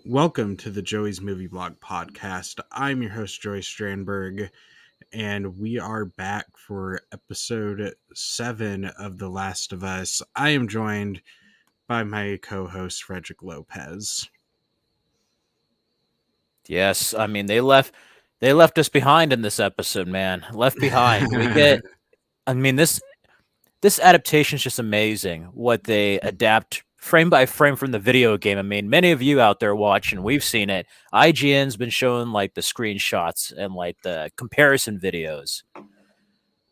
Welcome to the Joey's Movie Blog podcast. I'm your host, Joey Strandberg, and we are back for episode 7 of The Last of Us. I am joined by my co-host, Frederick Lopez. Yes, I mean they left us behind in this episode, man. Left behind. This adaptation is just amazing. What they adapt frame by frame from the video game. I mean, many of you out there watching, we've seen it. IGN's been showing like the screenshots and like the comparison videos.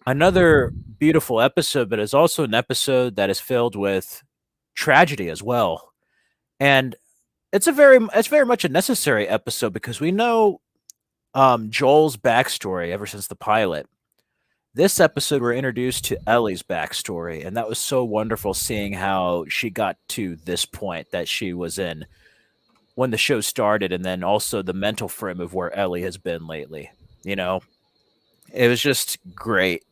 Another beautiful episode, but it's also an episode that is filled with tragedy as well. And it's very much a necessary episode because we know Joel's backstory ever since the pilot. This episode, we're introduced to Ellie's backstory, and that was so wonderful seeing how she got to this point that she was in when the show started, and then also the mental frame of where Ellie has been lately. You know, it was just great.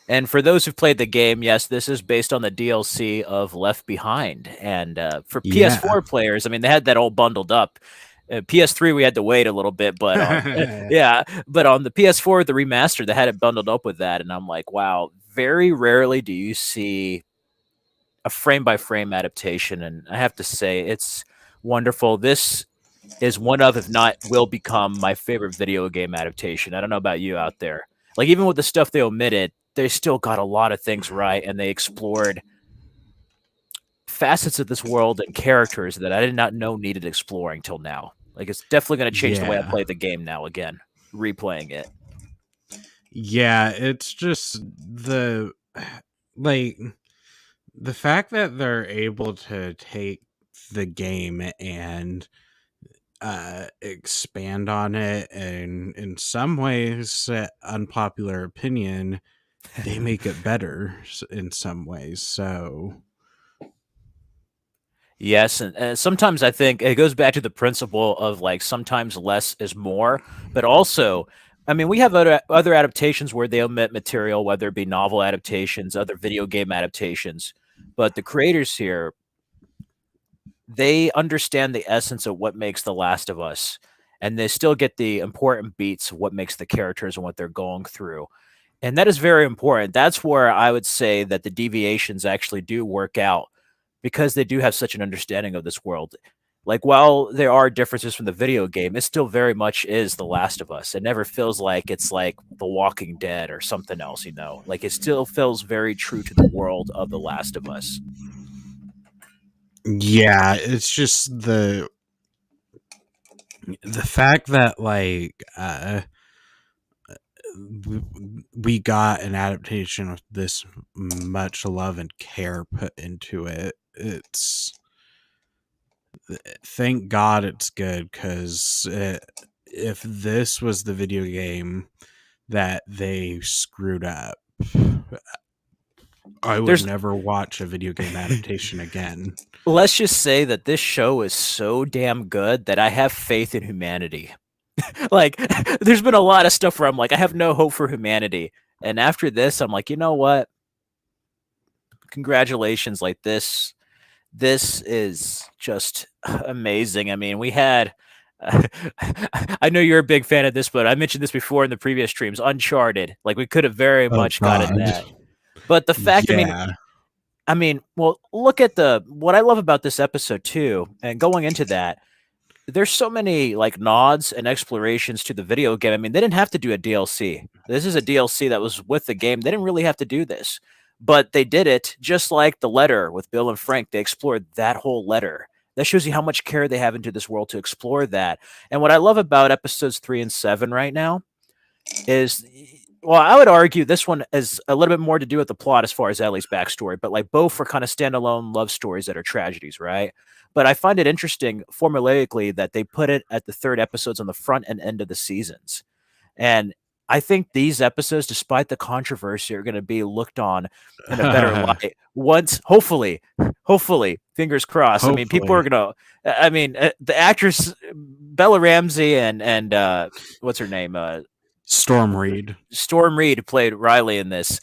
And for those who've played the game, yes, this is based on the DLC of Left Behind. And for Yeah. PS4 players, I mean, they had that all bundled up. PS3, we had to wait a little bit, but yeah, but on the PS4, the remaster, they had it bundled up with that, and I'm like, wow, very rarely do you see a frame by frame adaptation, and I have to say, it's wonderful. This is one of, if not, will become my favorite video game adaptation. I don't know about you out there. Like even with the stuff they omitted, they still got a lot of things right, and they explored facets of this world and characters that I did not know needed exploring till now. Like it's definitely going to change the way I play the game now again, replaying it. Yeah, it's just the fact that they're able to take the game and expand on it, and in some ways, unpopular opinion, they make it better in some ways. So yes, and sometimes I think it goes back to the principle of like sometimes less is more, but also, I mean, we have other adaptations where they omit material, whether it be novel adaptations, other video game adaptations, but the creators here, they understand the essence of what makes The Last of Us, and they still get the important beats of what makes the characters and what they're going through. And that is very important. That's where I would say that the deviations actually do work out because they do have such an understanding of this world. Like while there are differences from the video game, it still very much is The Last of Us. It never feels like it's like The Walking Dead or something else, you know. Like it still feels very true to the world of The Last of Us. yeah, it's just the fact that we got an adaptation with this much love and care put into it. It's thank God it's good, because if this was the video game that they screwed up, I would never watch a video game adaptation again. Let's just say that this show is so damn good that I have faith in humanity. Like, there's been a lot of stuff where I'm like, I have no hope for humanity. And after this, I'm like, you know what? Congratulations. Like this is just amazing. I mean, we had I know you're a big fan of this, but I mentioned this before in the previous streams, Uncharted. Like we could have very much gotten that. But the fact, I mean, well, look at what I love about this episode too, and going into that, there's so many like nods and explorations to the video game. I mean, they didn't have to do a DLC. This is a DLC that was with the game. They didn't really have to do this, but they did it just like the letter with Bill and Frank. They explored that whole letter. That shows you how much care they have into this world to explore that. And what I love about episodes 3 and 7 right now is, well, I would argue this one is a little bit more to do with the plot as far as Ellie's backstory, but like both are kind of standalone love stories that are tragedies, right? But I find it interesting formulaically that they put it at the third episodes on the front and end of the seasons. And I think these episodes, despite the controversy, are going to be looked on in a better light. Once, hopefully, fingers crossed. Hopefully. I mean, people are going to, I mean, the actress Bella Ramsey and what's her name? Storm Reed. Storm Reed played Riley in this.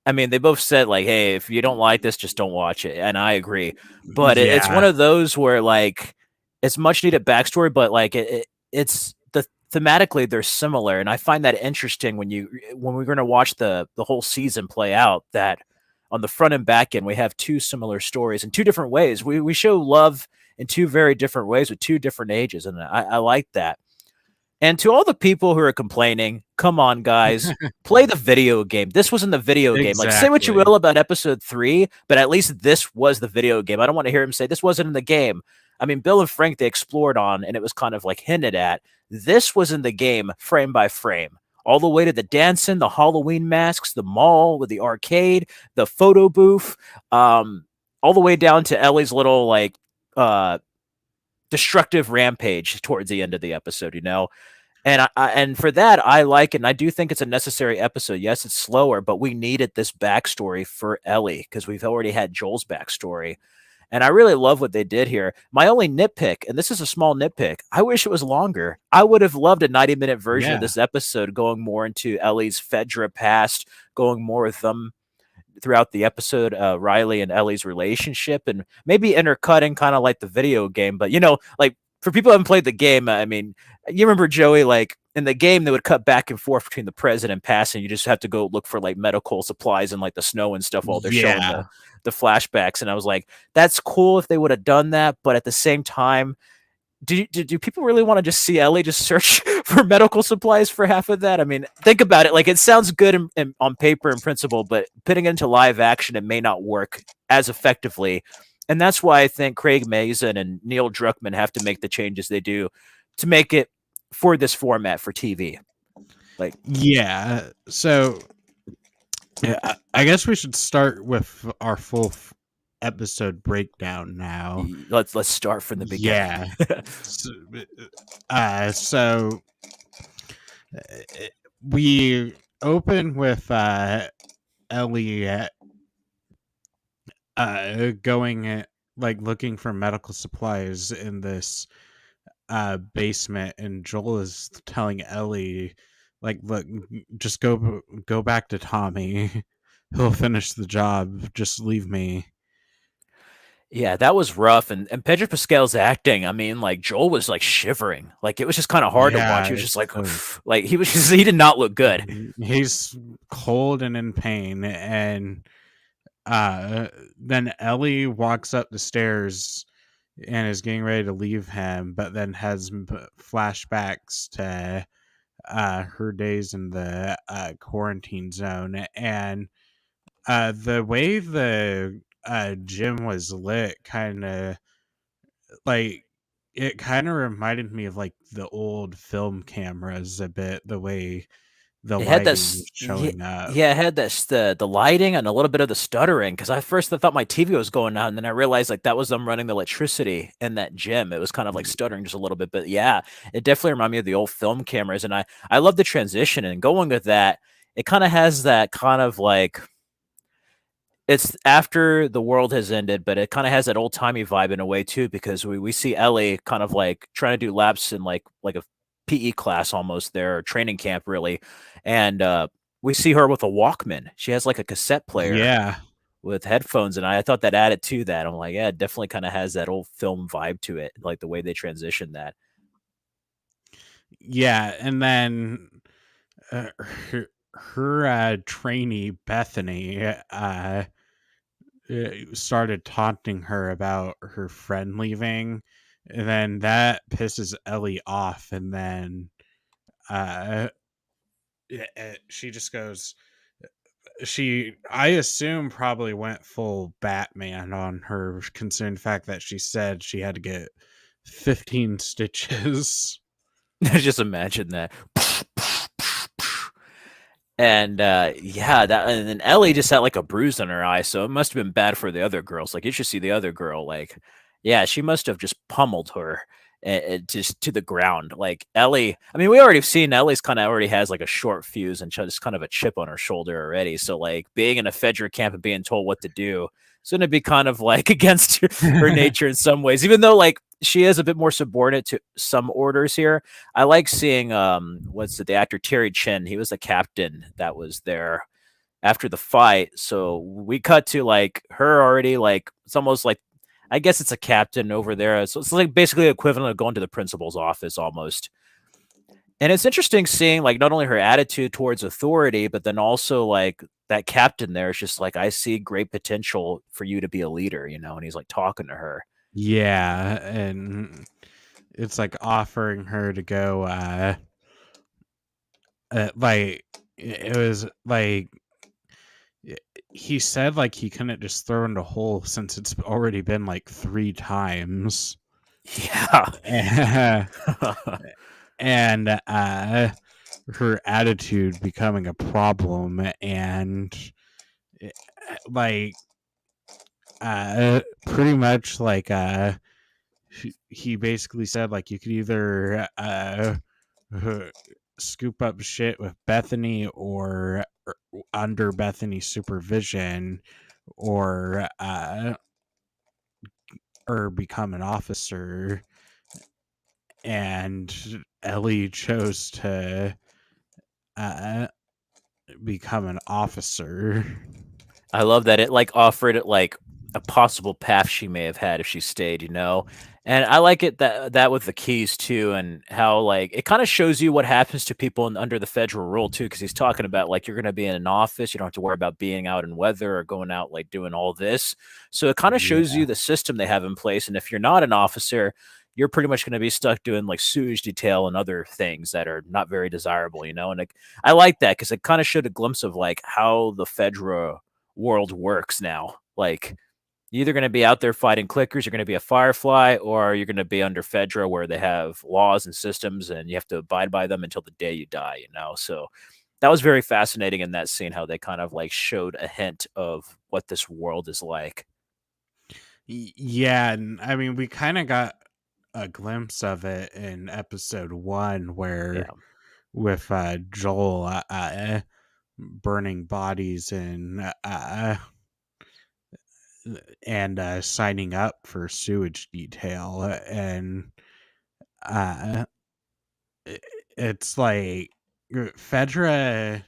I mean, they both said like, "Hey, if you don't like this, just don't watch it," and I agree. But it's one of those where like it's much needed backstory, but like it's the thematically they're similar, and I find that interesting when we're going to watch the whole season play out. That on the front and back end, we have two similar stories in two different ways. We show love in two very different ways with two different ages, and I like that. And to all the people who are complaining, come on, guys, play the video game. This was in the video game. Like, say what you Exactly. will about episode 3, but at least this was the video game. I don't want to hear him say this wasn't in the game. I mean, Bill and Frank, they explored on, and it was kind of like hinted at. This was in the game frame by frame. All the way to the dancing, the Halloween masks, the mall with the arcade, the photo booth, all the way down to Ellie's little, like, uh, destructive rampage towards the end of the episode, you know? And for that, I like it, and I do think it's a necessary episode. Yes, it's slower, but we needed this backstory for Ellie because we've already had Joel's backstory. And I really love what they did here. My only nitpick, and this is a small nitpick, I wish it was longer. I would have loved a 90-minute version of Yeah. this episode going more into Ellie's Fedra past, going more with them throughout the episode, Riley and Ellie's relationship, and maybe intercutting kind of like the video game. But, you know, like for people who haven't played the game, I mean, you remember Joey, like in the game, they would cut back and forth between the present and past, and you just have to go look for like medical supplies and like the snow and stuff while they're showing Yeah. the flashbacks. And I was like, that's cool if they would have done that, but at the same time, do people really want to just see Ellie just search for medical supplies for half of that? I mean, think about it. Like, it sounds good on paper and principle, but putting it into live action, it may not work as effectively. And that's why I think Craig Mazin and Neil Druckmann have to make the changes they do to make it for this format for TV. Like, Yeah. So yeah, I guess we should start with our full episode breakdown now. let's start from the beginning. Yeah. So, so we open with Ellie going like looking for medical supplies in this basement, and Joel is telling Ellie like, look, just go back to Tommy. He'll finish the job. Just leave me. Yeah, that was rough, and Pedro Pascal's acting. I mean, like Joel was like shivering, like it was just kind of hard to watch. Yeah, He was just it's like he was just, he did not look good. he's cold and in pain, and then Ellie walks up the stairs and is getting ready to leave him, but then has flashbacks to her days in the quarantine zone, and the way the gym was lit kind of like it kind of reminded me of like the old film cameras a bit, the way the It had lighting this, was yeah, showing up. yeah, it had this the lighting and a little bit of the stuttering. Because at first I thought my TV was going out, and then I realized like that was them running the electricity in that gym. It was kind of like stuttering just a little bit, but yeah, it definitely reminded me of the old film cameras, and I love the transition and going with that. It kind of has that kind of like it's after the world has ended, but it kind of has that old timey vibe in a way too, because we see Ellie kind of like trying to do laps in like a PE class almost there, training camp really, and we see her with a Walkman. She has like a cassette player Yeah, with headphones, and I thought that added to that. I'm like, yeah, it definitely kind of has that old film vibe to it, like the way they transition that. yeah, and then her trainee Bethany started taunting her about her friend leaving, and then that pisses Ellie off, and then uh, she just goes. She, I assume, probably went full Batman on her, considering the fact that she said she had to get 15 stitches. Just imagine that. And yeah, that and then Ellie just had like a bruise on her eye, so it must have been bad for the other girls. Like you should see the other girl, like yeah, she must have just pummeled her and just to the ground. Like Ellie, I mean, we already seen Ellie's kind of already has like a short fuse and just kind of a chip on her shoulder already. So like being in a Fedra camp and being told what to do, it's gonna be kind of like against her nature in some ways, even though like she is a bit more subordinate to some orders here. I like seeing what's it, the actor Terry Chin. He was the captain that was there after the fight. So we cut to like her already like it's almost like I guess it's a captain over there. So it's like basically equivalent of going to the principal's office almost. And it's interesting seeing like not only her attitude towards authority, but then also like that captain there is just like, I see great potential for you to be a leader, and he's like talking to her. Yeah, and it's like offering her to go like it was like i- he said like he couldn't just throw in the hole since it's already been like 3 times. Yeah. And her attitude becoming a problem, and eh, like pretty much like he basically said like you could either scoop up shit with Bethany or under Bethany's supervision, or become an officer. And Ellie chose to uh become an officer. I love that it like offered it like a possible path she may have had if she stayed. And I like it that with the keys too, and how like it kind of shows you what happens to people under the federal rule too, because he's talking about like you're gonna be in an office, you don't have to worry about being out in weather or going out like doing all this. So it kind of shows Yeah. you the system they have in place, and if you're not an officer, you're pretty much going to be stuck doing like sewage detail and other things that are not very desirable. And like, I like that because it kind of showed a glimpse of like how the federal world works now. Like you're either going to be out there fighting clickers, you're going to be a firefly, or you're going to be under Fedra where they have laws and systems and you have to abide by them until the day you die. So that was very fascinating in that scene, how they kind of like showed a hint of what this world is like. Yeah, and I mean we kind of got a glimpse of it in episode 1 where Yeah. with Joel burning bodies and signing up for sewage detail, and uh i- it's like Fedra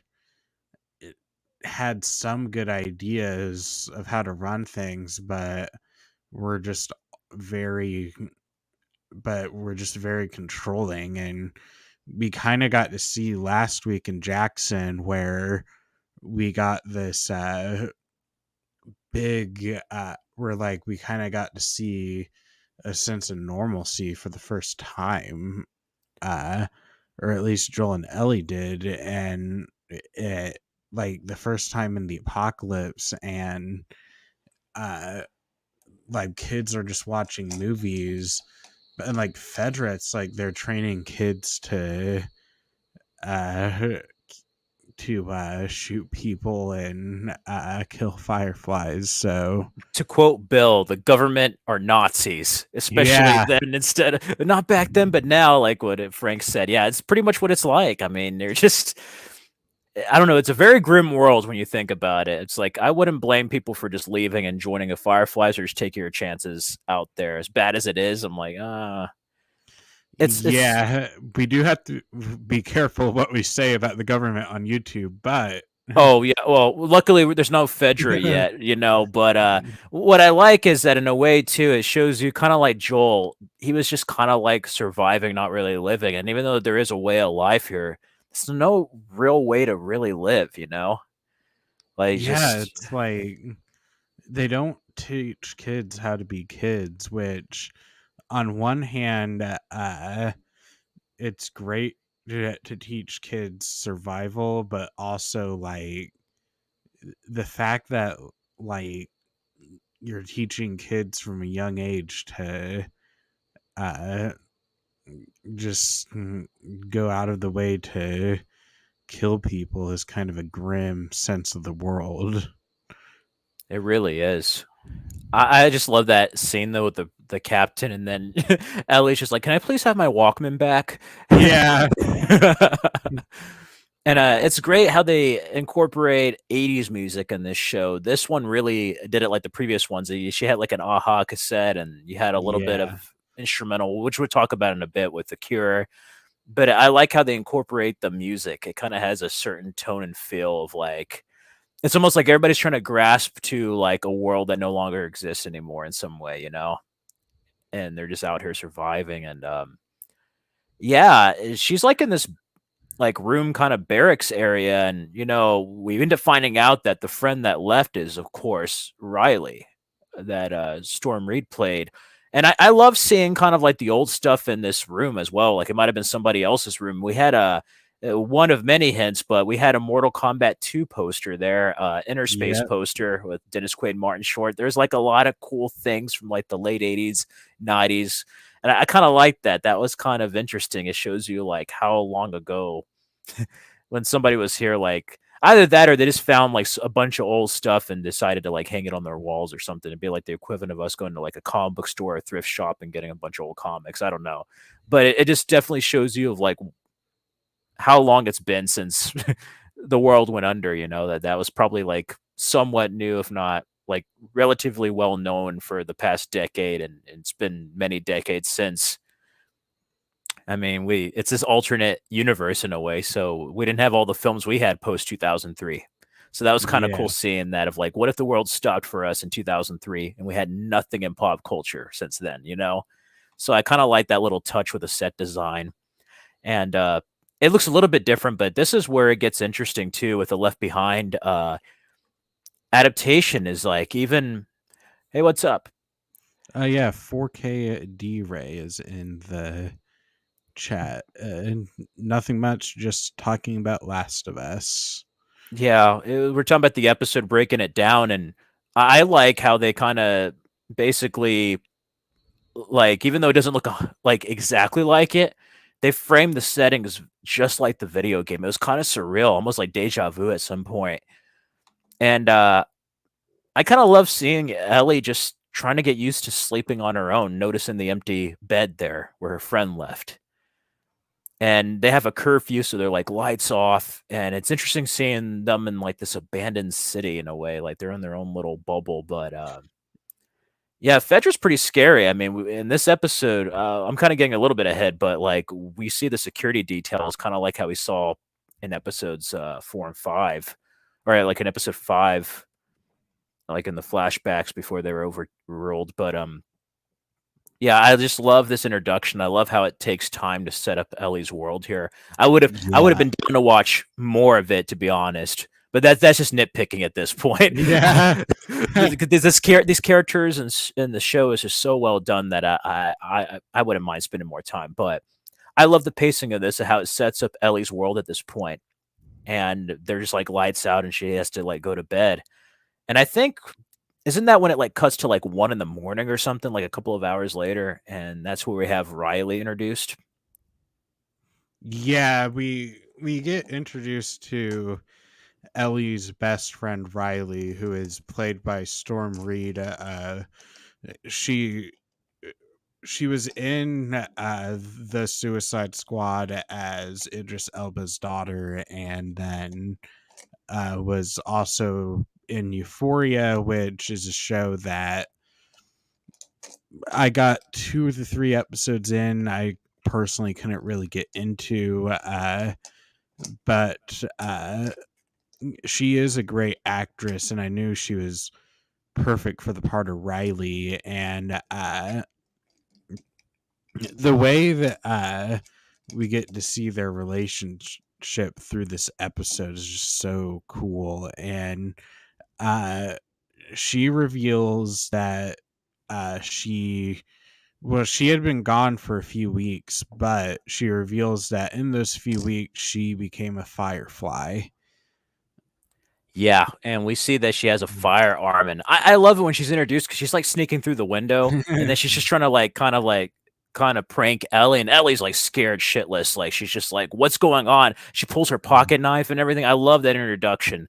had some good ideas of how to run things, we're just very we're just very controlling. And we kind of got to see last week in Jackson where we got this big where like we kind of got to see a sense of normalcy for the first time, uh or at least Joel and Ellie did. And it like the first time in the apocalypse, and uh like kids are just watching movies. And like Fedra, it's like they're training kids uh to shoot people and kill fireflies. So To quote Bill, the government are Nazis, especially yeah. then instead of not back then, but now, like what Frank said. Yeah, it's pretty much what it's like. I mean, they're just I don't know. It's a very grim world when you think about it. It's like I wouldn't blame people for just leaving and joining a Fireflies or just taking your chances out there. As bad as it is, I'm like, it's Yeah, we do have to be careful what we say about the government on YouTube, but Oh yeah, well, luckily there's no Fedra yet. But what I like is that in a way too, it shows you kind of like Joel. He was just kind of like surviving, not really living. And even though there is a way of life here, there's no real way to really live. Like yeah, just it's like they don't teach kids how to be kids, which on one hand, it's great to teach kids survival, but also like the fact that like you're teaching kids from a young age to uh just go out of the way to kill people is kind of a grim sense of the world. it really is. I just love that scene though with the captain, and then Ellie's just like, "Can I please have my Walkman back?" Yeah. And it's great how they incorporate 80s music in this show. This one really did it like the previous ones. She had like an Aha cassette, and you had a little bit of Yeah. instrumental, which we'll talk about in a bit with The Cure. But I like how they incorporate the music. It kind of has a certain tone and feel of like it's almost like everybody's trying to grasp to like a world that no longer exists anymore in some way, you know, and they're just out here surviving. And yeah, she's like in this like room kind of barracks area, and you know we end up finding out that the friend that left is of course Riley, that Storm Reed played. And I love seeing kind of like the old stuff in this room as well. Like it might have been somebody else's room. We had a one of many hints, but we had a Mortal Kombat 2 poster there, Inner Space Yeah, poster with Dennis Quaid, Martin Short. There's like a lot of cool things from like the late 80s, 90s. And I kind of like that. That was kind of interesting. It shows you like how long ago when somebody was here, like either that or they just found like a bunch of old stuff and decided to like hang it on their walls or something. It'd be like the equivalent of us going to like a comic book store or thrift shop and getting a bunch of old comics. I don't know, but it just definitely shows you of like how long it's been since the world went under. You know that was probably like somewhat new, if not like relatively well known for the past decade, and it's been many decades since. I mean, we it's this alternate universe in a way, so we didn't have all the films we had post 2003. So that was kind of yeah, cool seeing that of like, what if the world stopped for us in 2003 and we had nothing in pop culture since then, you know? So I kind of like that little touch with the set design. And it looks a little bit different, but this is where it gets interesting too with the Left Behind adaptation is like even, hey, what's up? yeah. 4K D-Ray is in the chat. And nothing much. Just talking about Last of Us. Yeah, we're talking about the episode breaking it down, and I like how they kind of basically like, even though it doesn't look like exactly like it, they frame the settings just like the video game. It was kind of surreal, almost like deja vu at some point. And I kind of love seeing Ellie just trying to get used to sleeping on her own, noticing the empty bed there where her friend left. And they have a curfew, so they're like lights off. And it's interesting seeing them in like this abandoned city in a way, like they're in their own little bubble. But yeah, Fedra's pretty scary. I mean, in this episode, I'm kind of getting a little bit ahead, but like we see the security details, kind of like how we saw in episodes 4 and 5, or like in episode 5, like in the flashbacks before they were overruled. But yeah, I just love this introduction. I love how it takes time to set up Ellie's world here. I would have Yeah. been down to watch more of it, to be honest. But that's just nitpicking at this point. Yeah. These characters in the show is just so well done that I wouldn't mind spending more time. But I love the pacing of this and how it sets up Ellie's world at this point. And they're just like lights out, and she has to like go to bed. And I think isn't that when it like cuts to like 1 in the morning or something, like a couple of hours later, and that's where we have Riley introduced. Yeah, we get introduced to Ellie's best friend Riley, who is played by Storm Reed. She she was in the Suicide Squad as Idris Elba's daughter, and then was also in Euphoria, which is a show that I got 2 to 3 episodes in. I personally couldn't really get into, but she is a great actress, and I knew she was perfect for the part of Riley. And the way that we get to see their relationship through this episode is just so cool. And uh, she reveals that she she had been gone for a few weeks, but she reveals that in those few weeks she became a firefly. Yeah, and we see that she has a firearm, and I love it when she's introduced because she's like sneaking through the window, and then she's just trying to like kind of prank Ellie, and Ellie's like scared shitless, like she's just like, "What's going on?" She pulls her pocket knife and everything. I love that introduction,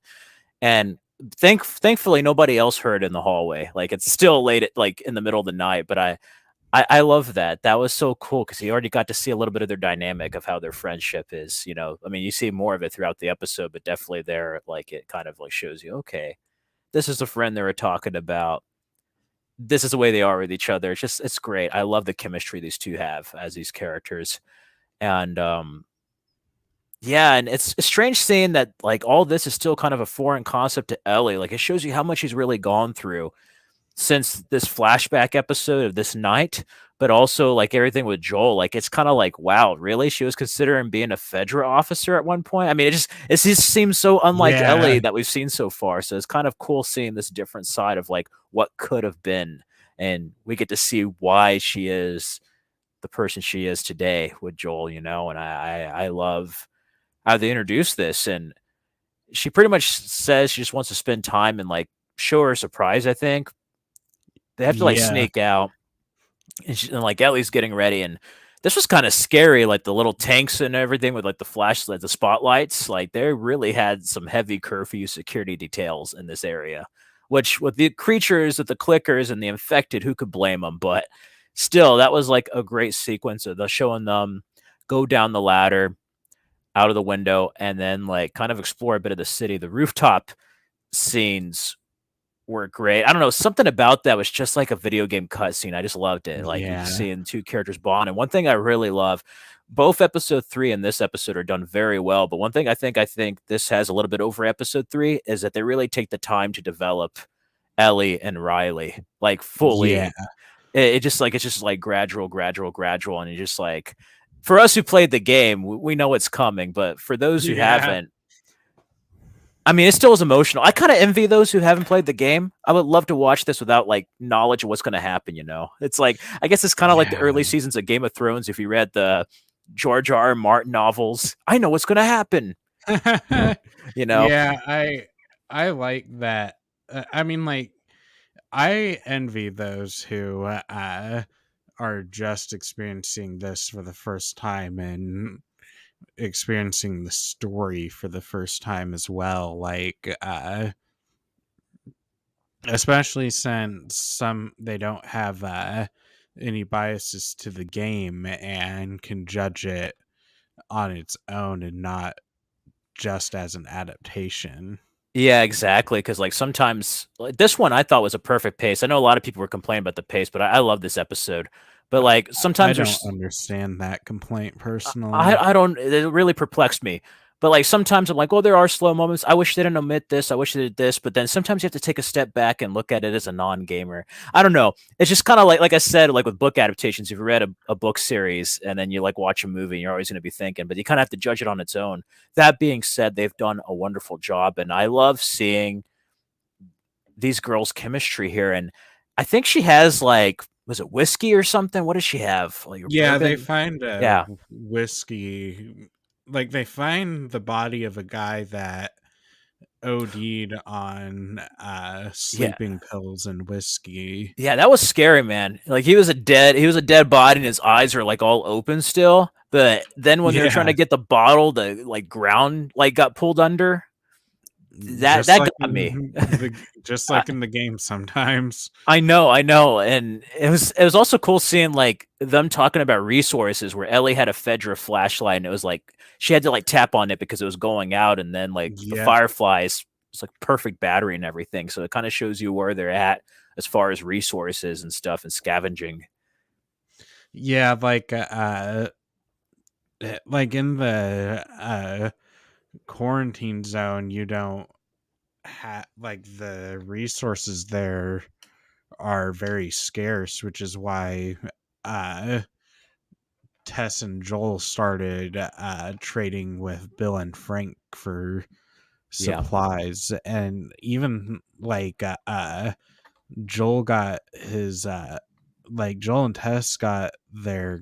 and thankfully nobody else heard in the hallway. Like it's still late at like in the middle of the night, but I love that. That was so cool because you already got to see a little bit of their dynamic of how their friendship is. You know, I mean, you see more of it throughout the episode, but definitely there, like it kind of like shows you, okay, this is the friend they were talking about. This is the way they are with each other. It's great. I love the chemistry these two have as these characters, and Yeah, and it's strange seeing that like all this is still kind of a foreign concept to Ellie. Like it shows you how much he's really gone through since this flashback episode of this night, but also like everything with Joel. Like it's kind of like, wow, really? She was considering being a Fedra officer at one point. I mean, it just seems so unlike Yeah, Ellie that we've seen so far. So it's kind of cool seeing this different side of like what could have been, and we get to see why she is the person she is today with Joel. And I love how they introduce this, and she pretty much says she just wants to spend time and like show her surprise. I think they have to like yeah, sneak out, and like Ellie's getting ready, and this was kind of scary, like the little tanks and everything with like the flashlight, the spotlights. Like they really had some heavy curfew security details in this area. Which with the creatures, with the clickers and the infected, who could blame them? But still, that was like a great sequence of the showing them go down the ladder out of the window and then like kind of explore a bit of the city. The rooftop scenes were great. I don't know, something about that was just like a video game cutscene. I just loved it. Like you just yeah, seeing two characters bond. And one thing I really love, both episode 3 and this episode are done very well. But one thing I think this has a little bit over episode 3 is that they really take the time to develop Ellie and Riley like yeah, fully. It just like it's just like gradual, gradual, gradual, and you just like for us who played the game, we know it's coming. But for those who yeah, haven't, I mean, it still is emotional. I kind of envy those who haven't played the game. I would love to watch this without like knowledge of what's going to happen. It's like I guess it's kind of like the early yeah. seasons of Game of Thrones. If you read the George R. R. Martin novels, I know what's going to happen. you know, Yeah, I like that. I mean, like, I envy those who are just experiencing this for the first time and experiencing the story for the first time as well. Like, especially since some they don't have any biases to the game and can judge it on its own and not just as an adaptation. yeah, exactly. Because like sometimes like, this one I thought was a perfect pace. I know a lot of people were complaining about the pace, but I love this episode. But like I sometimes don't there's understand that complaint I personally. I don't it really perplexed me. But like sometimes I'm like, oh, there are slow moments. I wish they didn't omit this. I wish they did this. But then sometimes you have to take a step back and look at it as a non-gamer. I don't know. It's just kind of like I said, like with book adaptations, if you read a book series and then you like watch a movie, you're always going to be thinking, but you kind of have to judge it on its own. That being said, they've done a wonderful job, and I love seeing these girls' chemistry here. And I think she has like, was it whiskey or something? What does she have? Like a Yeah, they bourbon? find a Yeah, whiskey, like they find the body of a guy that OD'd on yeah. sleeping pills and whiskey. Yeah, that was scary, man. Like he was a dead body and his eyes are like all open still. But then when they were trying Yeah, to get the bottle, the like ground like got pulled under. That just that like got me. just I, like in the game sometimes. I know, and it was also cool seeing like them talking about resources where Ellie had a Fedra flashlight and it was like she had to like tap on it because it was going out, and then like the Yep. Fireflies it's like perfect battery and everything, so it kind of shows you where they're at as far as resources and stuff and scavenging. Yeah, like in the quarantine zone, you don't have like the resources there are very scarce, which is why uh Tess and Joel started trading with Bill and Frank for Yeah. supplies. And even Joel got his like Joel and Tess got their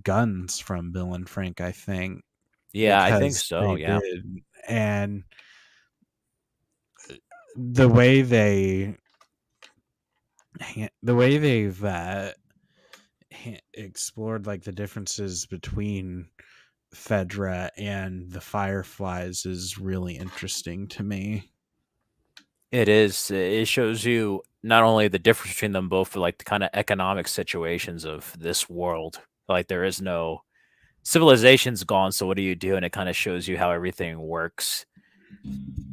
guns from Bill and Frank, I think, Yeah, I think because so, they yeah. did. And the way the way they've explored like the differences between Fedra and the Fireflies is really interesting to me. It is. It shows you not only the difference between them both, but like the kind of economic situations of this world. Like there is no civilization's gone, so what do you do? And it kind of shows you how everything works.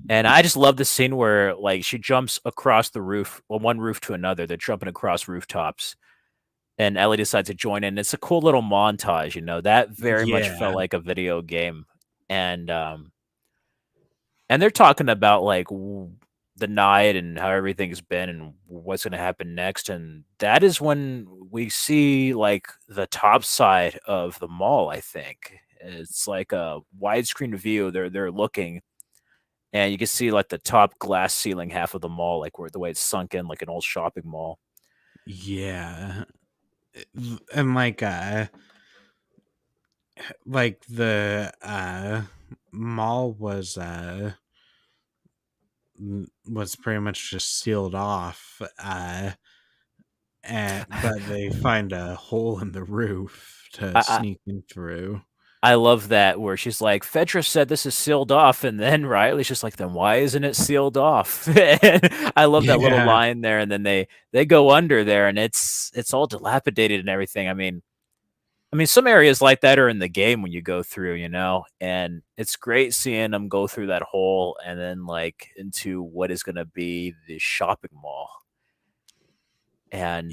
And I just love the scene where like she jumps across the roof, well, one roof to another. They're jumping across rooftops, and Ellie decides to join in. It's a cool little montage. That very much felt Yeah. like a video game. and they're talking about like the night and how everything's been and what's going to happen next, and that is when we see like the top side of the mall. I think it's like a widescreen view. They're looking, and you can see like the top glass ceiling half of the mall, like where the way it's sunk in, like an old shopping mall. Yeah. And like the mall was pretty much just sealed off, and but they find a hole in the roof to I, sneak in through. I love that where she's like, Fedra said this is sealed off, and then Riley's just like, then why isn't it sealed off? And I love that little Yeah. line there, and then they go under there, and it's all dilapidated and everything. I mean, some areas like that are in the game when you go through, and it's great seeing them go through that hole and then like into what is going to be the shopping mall, and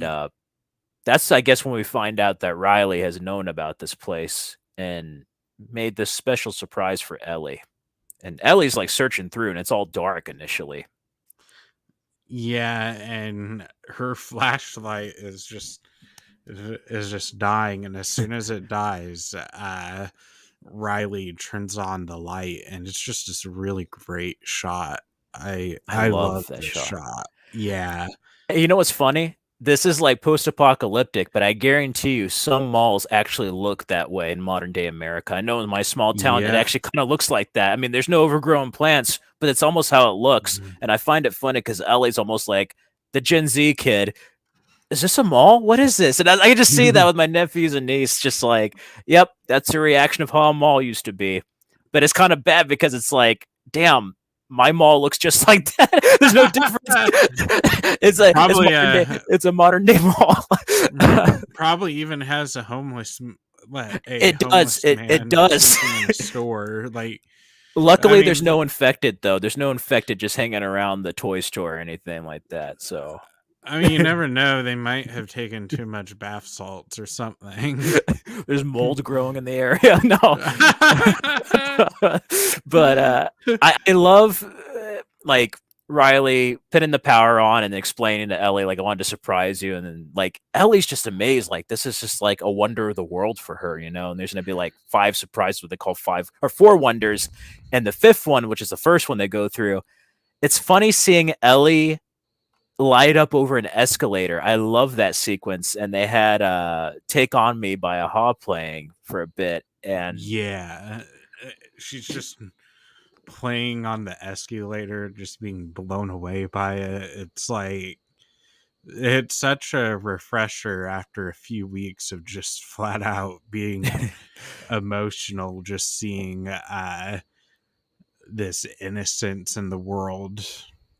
that's I guess when we find out that Riley has known about this place and made this special surprise for Ellie. And Ellie's like searching through and it's all dark initially. Yeah, and her flashlight is just dying, and as soon as it dies, Riley turns on the light, and it's just this really great shot. I I I love love that this shot. shot. Yeah. Hey, you know what's funny? This is like post-apocalyptic, but I guarantee you some malls actually look that way in modern day America. I know in my small town it Yeah. actually kind of looks like that. I mean, there's no overgrown plants, but it's almost how it looks. Mhm. And I find it funny because Ellie's almost like the Gen Z kid. Is this a mall? What is this? And I can just see that with my nephews and niece, just like, yep, that's the reaction of how a mall used to be. But it's kind of bad because it's like, damn, my mall looks just like that. There's no difference. Probably It's a modern day mall. probably even has a It does. homeless It man does. sleeping in a store. Like, I Luckily, there's mean, no infected though. There's no infected just hanging around the toy store or anything like that. So you never know. They might have taken too much bath salts or something. there's mold growing in the area. No, but I love like Riley putting the power on and explaining to Ellie like I wanted to surprise you, and then like Ellie's just amazed, like this is just like a wonder of the world for her, and there's gonna be like 5 surprises, what they call 5 or 4 wonders, and the 5th one, which is the first one they go through. It's funny seeing Ellie light up over an escalator. I love that sequence, and they had "Take on Me" by Aha playing for a bit, and Yeah, she's just playing on the escalator, just being blown away by it. It's like it's such a refresher after a few weeks of just flat out being emotional, just seeing this innocence in the world.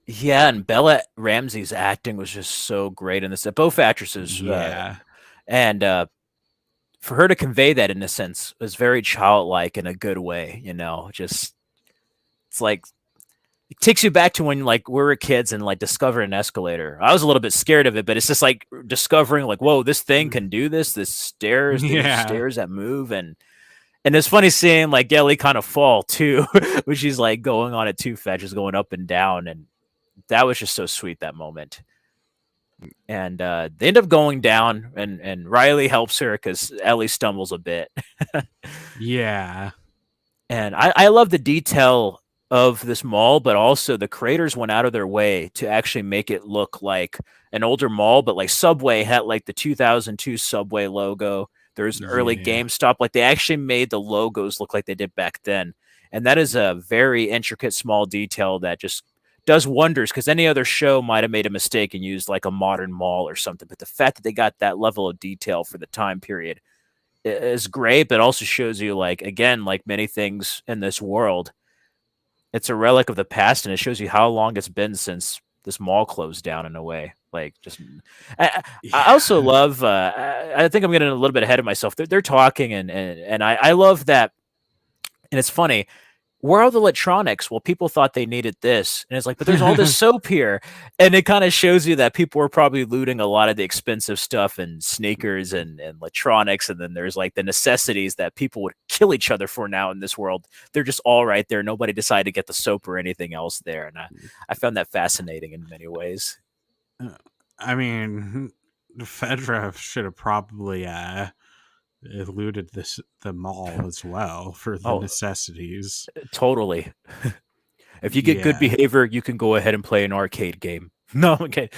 yeah, and Bella Ramsey's acting was just so great in this. Both actresses, Yeah. and for her to convey that innocence was very childlike in a good way. Just it's like it takes you back to when like we were kids and like discovering an escalator. I was a little bit scared of it, but it's just like discovering like, whoa, this thing can do this. This stairs, there's Yeah. stairs that move, and it's funny seeing like Ellie kind of fall too, when she's like going on it too fast, just going up and down, and that was just so sweet that moment. And they end up going down, and Riley helps her because Ellie stumbles a bit. Yeah. And I love the detail of this mall, but also the creators went out of their way to actually make it look like an older mall, but like Subway had like the 2002 Subway logo. There's an early Yeah. GameStop. Like they actually made the logos look like they did back then. And that is a very intricate, small detail that just does wonders because any other show might have made a mistake and used like a modern mall or something. But the fact that they got that level of detail for the time period is great, but also shows you like again, like many things in this world, it's a relic of the past, and it shows you how long it's been since this mall closed down in a way. Like just, I also Yeah. love. I think I'm getting a little bit ahead of myself. They're talking, and I love that, and it's funny. where are the electronics? Well, people thought they needed this. And it's like, but there's all this soap here. And it kind of shows you that people were probably looting a lot of the expensive stuff and sneakers and electronics. And then there's like the necessities that people would kill each other for now in this world. They're just all right there. Nobody decided to get the soap or anything else there. And I found that fascinating in many ways. I mean, Fedra should have probably eluded the mall as well for the Oh, necessities. totally. If you get good Yeah. behavior, you can go ahead and play an arcade game. No, okay.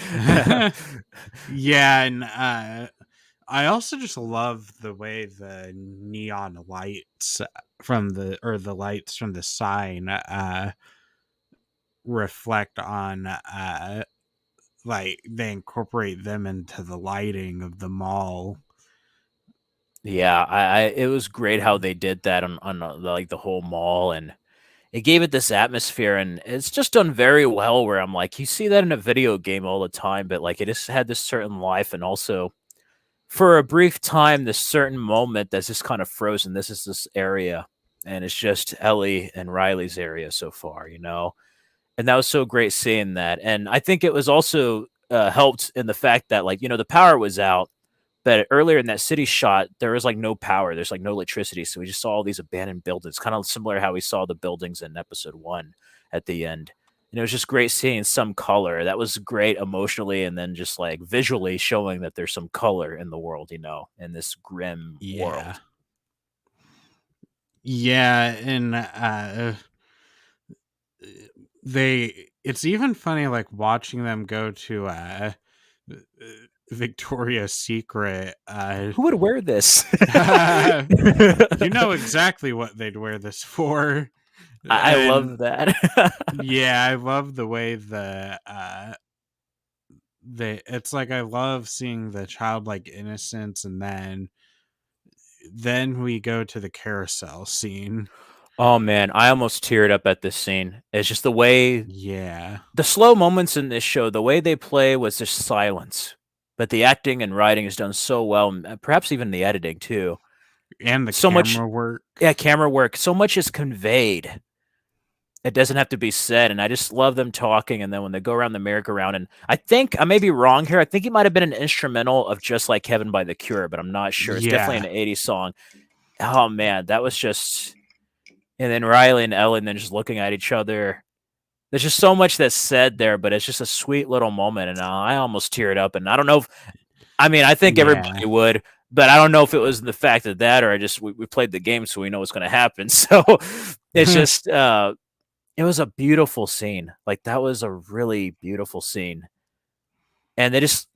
Yeah, and I also just love the way the neon lights from the lights from the sign reflect on like they incorporate them into the lighting of the mall. Yeah, it was great how they did that on like the whole mall, and it gave it this atmosphere, and it's just done very well. Where I'm like, you see that in a video game all the time, but like it just had this certain life, and also for a brief time, this certain moment that's just kind of frozen. This is this area, and it's just Ellie and Riley's area so far, and that was so great seeing that. And I think it was also helped in the fact that like the power was out, but earlier in that city shot there was like no power, there's like no electricity, so we just saw all these abandoned buildings, kind of similar to how we saw the buildings in episode 1 at the end. And it was just great seeing some color. That was great emotionally, and then just like visually showing that there's some color in the world, in this grim Yeah. world. Yeah, and it's even funny like watching them go to Victoria's Secret. Who would wear this? You know exactly what they'd wear this for. I And love that. yeah, I love the way it's like I love seeing the childlike innocence, and then we go to the carousel scene. Oh man, I almost teared up at this scene. It's just the way Yeah. the slow moments in this show, the way they play was just silence. But the acting and writing is done so well, and perhaps even the editing too. And the So much, camera work. yeah, camera work. So much is conveyed. It doesn't have to be said, and I just love them talking. And then when they go around the merry-go-round, and I think I may be wrong here. I think it might have been an instrumental of "Just Like Heaven" by The Cure, but I'm not sure. It's definitely Yeah. an '80s song. Oh man, that was just. And then Riley and Ellen then just looking at each other. There's just so much that's said there, but it's just a sweet little moment, and I almost teared up. And I don't know if, I mean, I think Yeah. everybody would, but I don't know if it was the fact of that or I just we played the game, so we know what's going to happen. So it's just, it was a beautiful scene. Like that was a really beautiful scene, and they just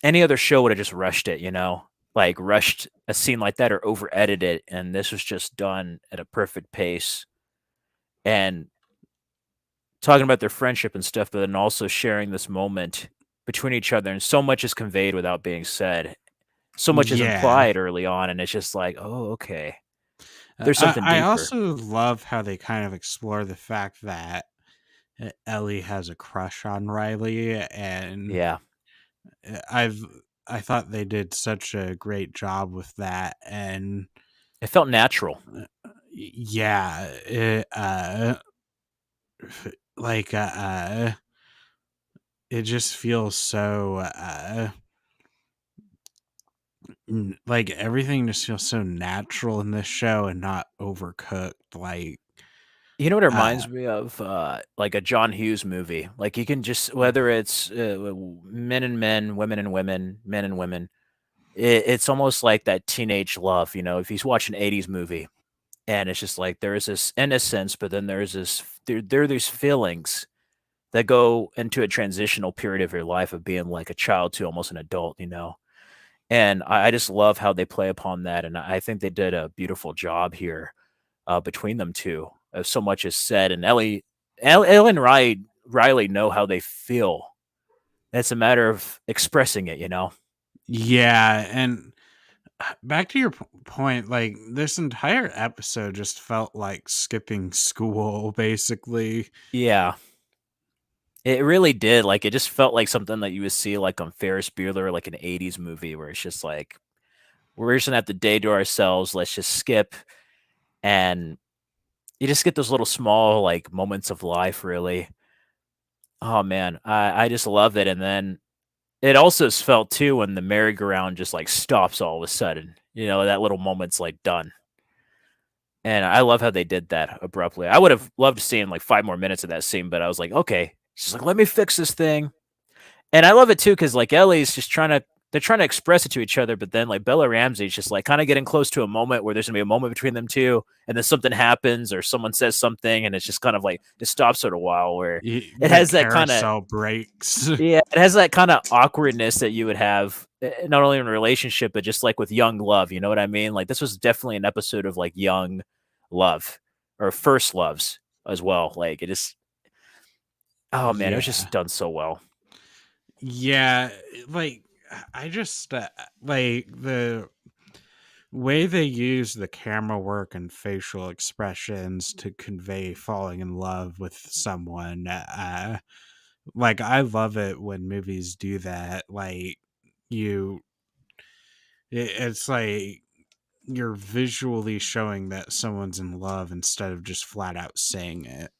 any other show would have just rushed it, like rushed a scene like that or over edited it, and this was just done at a perfect pace. And talking about their friendship and stuff, but then also sharing this moment between each other. And so much is conveyed without being said. So much is Yeah. implied early on, and it's just like, oh, okay. There's something I deeper. also love how they kind of explore the fact that Ellie has a crush on Riley, and Yeah. I've I thought they did such a great job with that, and It felt natural. yeah, like it just feels so like everything just feels so natural in this show and not overcooked. Like You know what it uh reminds me of? Like a John Hughes movie. Like you can just whether it's men and men, women and women, men and women. It's almost like that teenage love. If he's watching '80s movie, and it's just like there is this innocence, but then there's this there are these feelings that go into a transitional period of your life of being like a child to almost an adult. And I just love how they play upon that, and I think they did a beautiful job here between them two. So much is said, and Ellie and Riley know how they feel. It's a matter of expressing it. yeah, and back to your point, like this entire episode just felt like skipping school basically. Yeah, it really did. Like it just felt like something that you would see like on Ferris Bueller, like an '80s movie, where it's just like we're just gonna have the day to ourselves. Let's just skip and you just get those little small like moments of life, really. Oh man, I just love it. And then it also felt too when the merry-go-round just like stops all of a sudden. You know, that little moment's like done. And I love how they did that abruptly. I would have loved seeing like 5 more minutes of that scene, but I was like, okay, she's like, let me fix this thing. And I love it too because like Ellie's just trying to they're trying to express it to each other, but then like Bella Ramsey's just like kind of getting close to a moment where there's gonna be a moment between them two, and then something happens or someone says something, and it's just kind of like it stops for a while where it The has that kind of carousel breaks. yeah, it has that kind of awkwardness that you would have not only in a relationship but just like with young love. You know what I mean? Like this was definitely an episode of like young love or first loves as well. Like it just oh man, it was Yeah. just done so well. Yeah, like I just like the way they use the camera work and facial expressions to convey falling in love with someone. Like I love it when movies do that. Like you, it's like you're visually showing that someone's in love instead of just flat out saying it.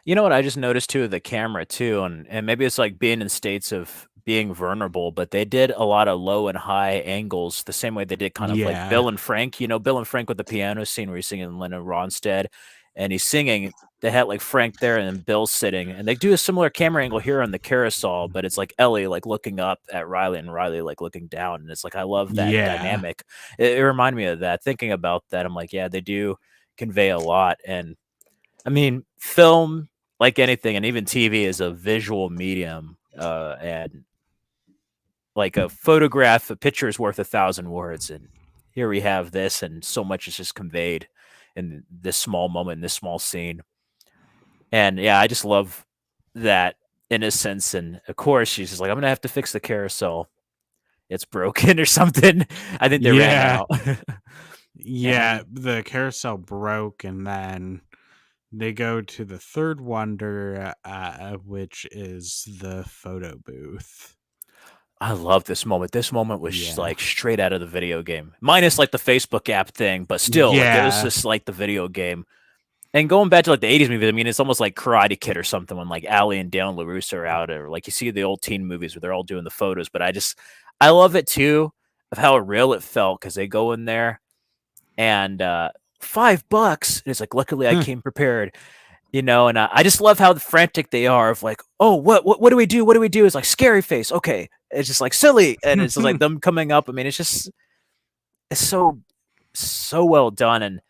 You know what I just noticed too, the camera too, and maybe it's like being in states of being vulnerable, but they did a lot of low and high angles the same way they did kind of like Yeah, Bill and Frank, you know, Bill and Frank with the piano scene where he's singing Leonard Ronstadt and he's singing. They had like Frank there and then Bill sitting, and they do a similar camera angle here on the carousel, but it's like Ellie like looking up at Riley and Riley like looking down, and it's like I love that yeah, dynamic. It reminded me of that. Thinking about that, I'm like, yeah, they do convey a lot, and I mean, film, like anything, and even TV is a visual medium, and like a photograph, a picture is worth 1,000 words, and here we have this, and so much is just conveyed in this small moment, in this small scene, and yeah, I just love that innocence, and of course, she's just like, "I'm gonna have to fix the carousel. It's broken or something." I think they ran yeah, out, yeah. and The carousel broke, and then they go to the third wonder, which is the photo booth. I love this moment. This moment was Yeah, like straight out of the video game, minus like the Facebook app thing, but still, like it was yeah, just like the video game. And going back to like the '80s movies, I mean, it's almost like Karate Kid or something when like Ali and Dale LaRusso are out, or like you see the old teen movies where they're all doing the photos. But I love it too of how real it felt because they go in there and $5. And it's like, luckily I came prepared, you know, and I just love how frantic they are of like, oh, what do we do? What do we do? It's like scary face. Okay. It's just like silly. And it's just like them coming up. I mean, it's so well done. And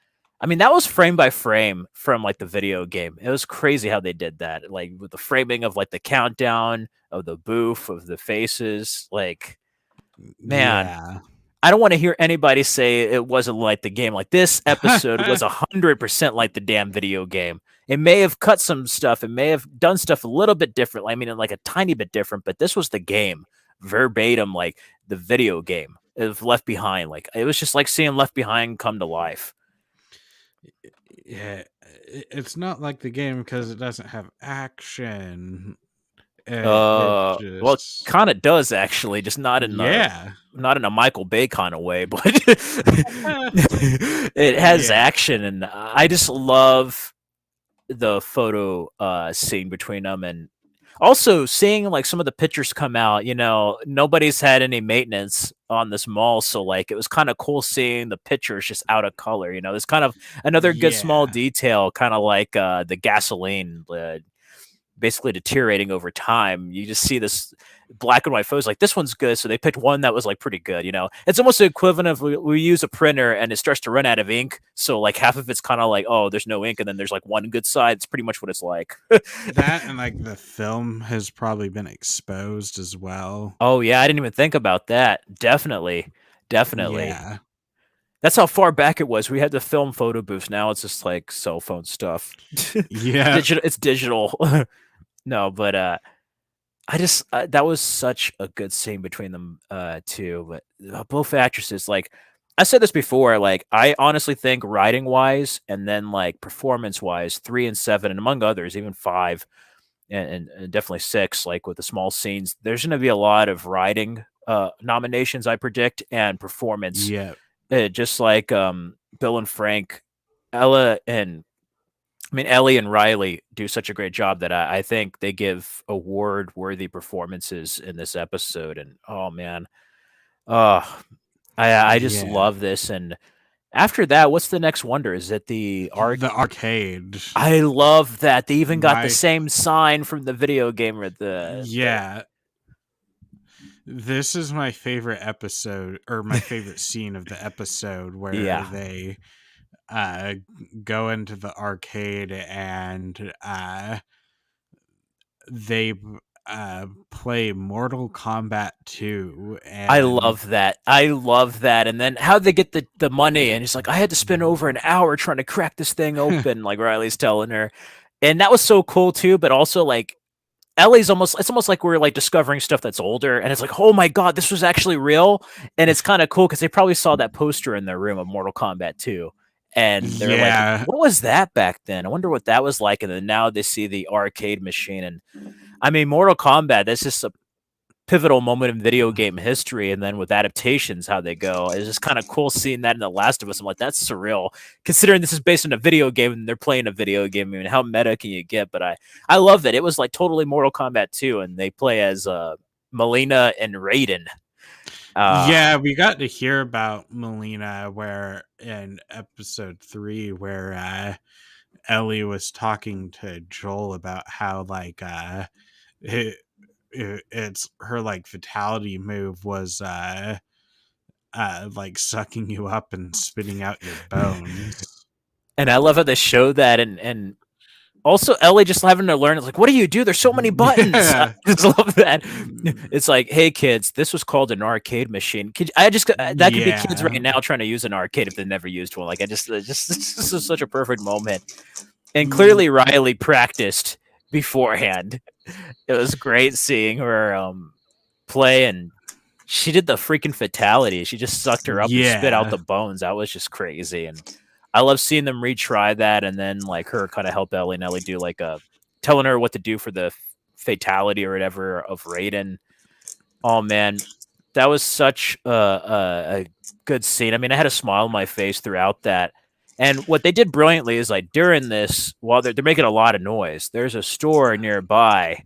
I mean, that was frame by frame from like the video game. It was crazy how they did that. Like with the framing of like the countdown of the booth of the faces. Like, man, yeah. I don't want to hear anybody say it wasn't like the game. Like this episode was 100% like the damn video game. It may have cut some stuff. It may have done stuff a little bit different. I mean, like a tiny bit different, but this was the game verbatim, like the video game of Left Behind. Like it was just like seeing Left Behind come to life. Yeah, it's not like the game because it doesn't have action. It Well, it just, kind of does actually, just yeah, not in a Michael Bay kind of way, but it has yeah, action, and I just love the photo scene between them, and also seeing like some of the pictures come out. You know, nobody's had any maintenance on this mall, so like it was kind of cool seeing the pictures just out of color. You know, there's kind of another good small yeah. detail, kind of like the gasoline basically deteriorating over time. You just see this black and white photos like this one's good, so they picked one that was like pretty good. You know, it's almost the equivalent of we use a printer and it starts to run out of ink, so like half of it's kind of like, oh, there's no ink, and then there's like one good side. It's pretty much what it's like. That and like the film has probably been exposed as well. Oh yeah, I didn't even think about that. Definitely, definitely. Yeah, That's how far back it was. We had the film photo booths. Now it's just like cell phone stuff. yeah, Digital. It's digital. No, but I just that was such a good scene between them two. But both actresses, like I said this before, like I honestly think writing wise and then like performance wise, 3 and 7, and among others, even 5 and definitely 6, like with the small scenes, there's going to be a lot of writing nominations, I predict, and performance. yeah, Just like Bill and Frank, Ella and I mean, Ellie and Riley do such a great job that I think they give award-worthy performances in this episode. And oh man, oh, I just Yeah. love this. And after that, what's the next wonder? Is it the arc? The arcade. I love that they even got the My same sign from the video game or the yeah, this is my favorite episode or my favorite scene of the episode where yeah. they uh go into the arcade and they play Mortal Kombat 2 I and love that. I love that. And then how they get the money, and he's like, I had to spend over an hour trying to crack this thing open, like Riley's telling her. And that was so cool too, but also like Ellie's almost it's almost like we're like discovering stuff that's older, and it's like, oh my god, this was actually real. And it's kind of cool because they probably saw that poster in their room of Mortal Kombat 2. And they're like, yeah, what was that back then? I wonder what that was like. And then now they see the arcade machine. And I mean, Mortal Kombat, that's just a pivotal moment in video game history. And then with adaptations, how they go, it's just kind of cool seeing that in The Last of Us. I'm like, that's surreal, considering this is based on a video game and they're playing a video game. I mean, how meta can you get? But I love that it was like totally Mortal Kombat 2, and they play as Melina and Raiden. Uh, yeah, we got to hear about Melina where in episode 3 where Ellie was talking to Joel about how like it, it's her like fatality move was like sucking you up and spitting out your bones. and I love how they show that, and also Ellie just having to learn. It's like, what do you do? There's so many buttons. I Yeah. just love that. It's like, hey kids, this was called an arcade machine. I just that could be kids Yeah. right now trying to use an arcade if they never used one. Like I just this is such a perfect moment. And Mm, clearly Riley practiced beforehand. It was great seeing her play, and she did the freaking fatality. She just sucked her up and spit out yeah. the bones. That was just crazy. And I love seeing them retry that, and then like her kind of help Ellie and Ellie do like a telling her what to do for the fatality or whatever of Raiden. Oh man, that was such a good scene. I mean, I had a smile on my face throughout that. And what they did brilliantly is like during this, while they're making a lot of noise, there's a store nearby,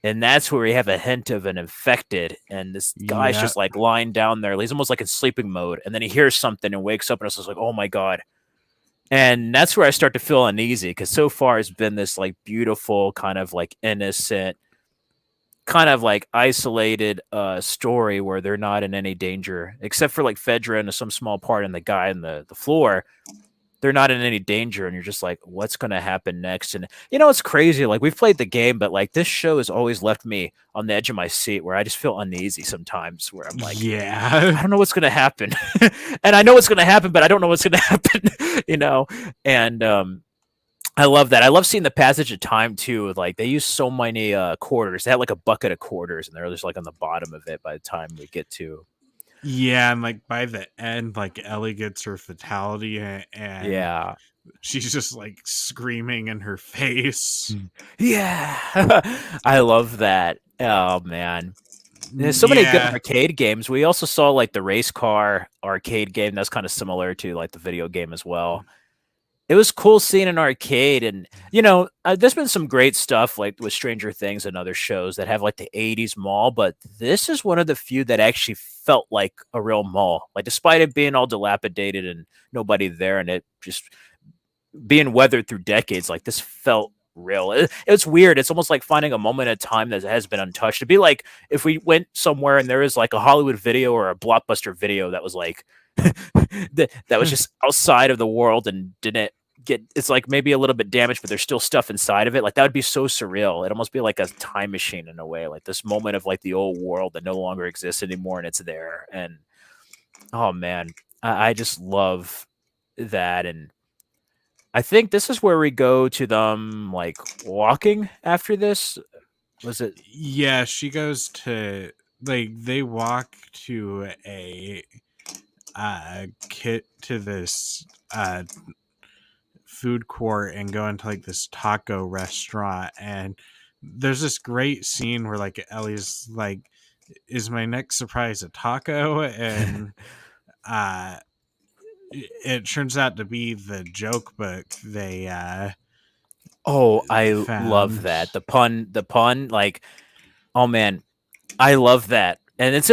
and that's where we have a hint of an infected. And this guy's Yeah. just like lying down there. He's almost like in sleeping mode. And then he hears something and wakes up, and it's just like, oh my God. And that's where I start to feel uneasy because so far it's been this like beautiful, kind of like innocent, kind of like isolated story where they're not in any danger, except for like Fedra and some small part and the guy in the floor. They're not in any danger, and you're just like, what's going to happen next? And it's crazy. Like we've played the game, but like this show has always left me on the edge of my seat where I just feel uneasy sometimes. Where I'm like, Yeah. I don't know what's going to happen, and I know what's going to happen, but I don't know what's going to happen. you know, and I love that. I love seeing the passage of time too. Like they use so many quarters. They had like a bucket of quarters, and they're just like on the bottom of it by the time we get to. Yeah, and like by the end, like Ellie gets her fatality and Yeah. she's just like screaming in her face. Yeah. I love that. Oh man. There's so many good Yeah. arcade games. We also saw like the race car arcade game that's kind of similar to like the video game as well. It was cool seeing an arcade, and there's been some great stuff like with Stranger Things and other shows that have like the 80s mall, but this is one of the few that actually felt like a real mall, like despite it being all dilapidated and nobody there, and it just being weathered through decades. Like this felt real. It's weird. It's almost like finding a moment in time that has been untouched. It'd be like if we went somewhere and there was like a Hollywood video or a blockbuster video that was like that was just outside of the world and didn't get. It's like maybe a little bit damaged, but there's still stuff inside of it. Like that would be so surreal. It'd almost be like a time machine in a way, like this moment of like the old world that no longer exists anymore, and it's there. And oh man, I just love that. And I think this is where we go to them like walking after this. Was it? Yeah, she goes to like they walk to a kit to this food court and go into like this taco restaurant and there's this great scene where like Ellie's like, is my next surprise a taco? And uh it turns out to be the joke book Oh, I love found. that. The pun, like, oh man, I love that. And it's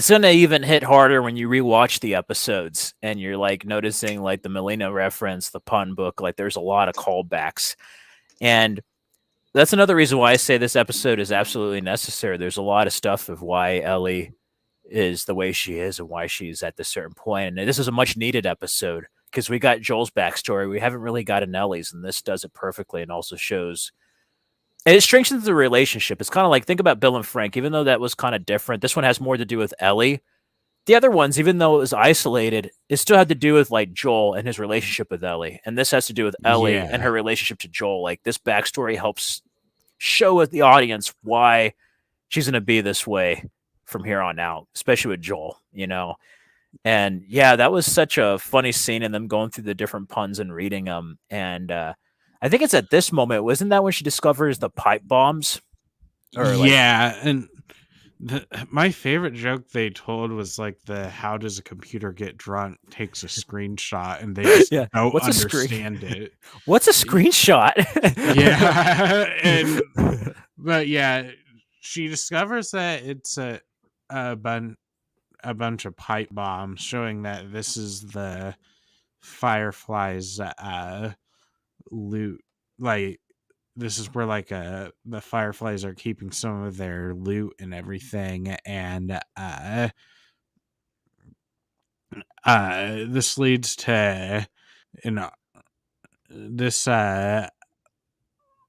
gonna even hit harder when you rewatch the episodes and you're like noticing like the Melina reference, the pun book, like there's a lot of callbacks. And that's another reason why I say this episode is absolutely necessary. There's a lot of stuff of why Ellie is the way she is and why she's at this certain point. And this is a much needed episode because we got Joel's backstory. We haven't really gotten Ellie's, and this does it perfectly and also shows and it strengthens the relationship. It's kind of like think about Bill and Frank, even though that was kind of different. This one has more to do with Ellie. The other ones, even though it was isolated, it still had to do with like Joel and his relationship with Ellie. And this has to do with Ellie and Yeah. her relationship to Joel. Like this backstory helps show with the audience why she's gonna be this way from here on out, especially with Joel, you know. And yeah, that was such a funny scene in them going through the different puns and reading them. And I think it's at this moment, wasn't that when she discovers the pipe bombs? Or like, Yeah, and my favorite joke they told was like the "How does a computer get drunk?" takes a screenshot and they just yeah, don't what's a screen? understand it. What's a screenshot? Yeah, and but yeah, she discovers that it's a bun a bunch of pipe bombs, showing that this is the Fireflies loot. Like this is where like the Fireflies are keeping some of their loot and everything, and this leads to you know this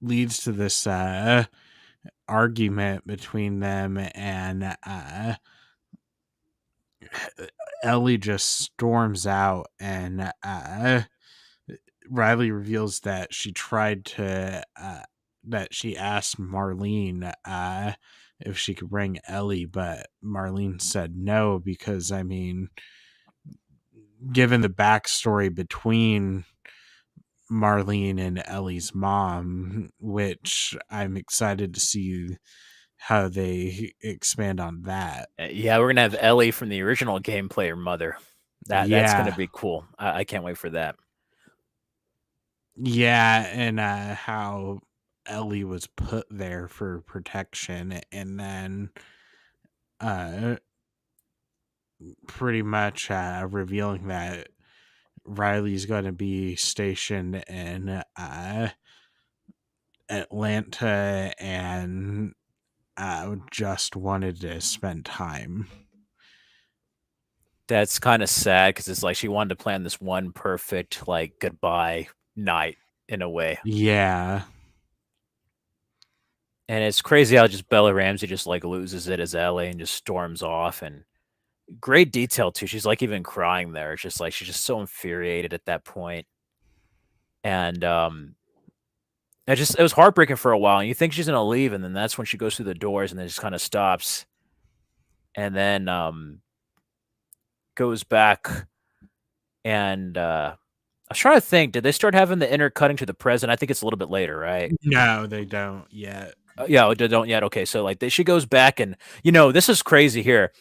leads to this argument between them, and Ellie just storms out, and Riley reveals that she tried to that she asked Marlene if she could bring Ellie, but Marlene said no because I mean, given the backstory between Marlene and Ellie's mom, which I'm excited to see how they expand on that. Yeah, we're gonna have Ellie from the original game play her mother. That's gonna Yeah. be cool. I can't wait for that. Yeah, and how Ellie was put there for protection, and then uh pretty much revealing that Riley's going to be stationed in Atlanta and just wanted to spend time. That's kind of sad because it's like she wanted to plan this one perfect like goodbye night in a way. Yeah. And it's crazy how just Bella Ramsey just like loses it as Ellie and just storms off and great detail too. She's like even crying there. It's just like she's just so infuriated at that point. And it was heartbreaking for a while. And you think she's gonna leave, and then that's when she goes through the doors and then just kind of stops. And then goes back and I was trying to think, did they start having the intercutting to the present? I think it's a little bit later, right? No, they don't yet. Yeah, they don't yet. Okay, so like she goes back and this is crazy here.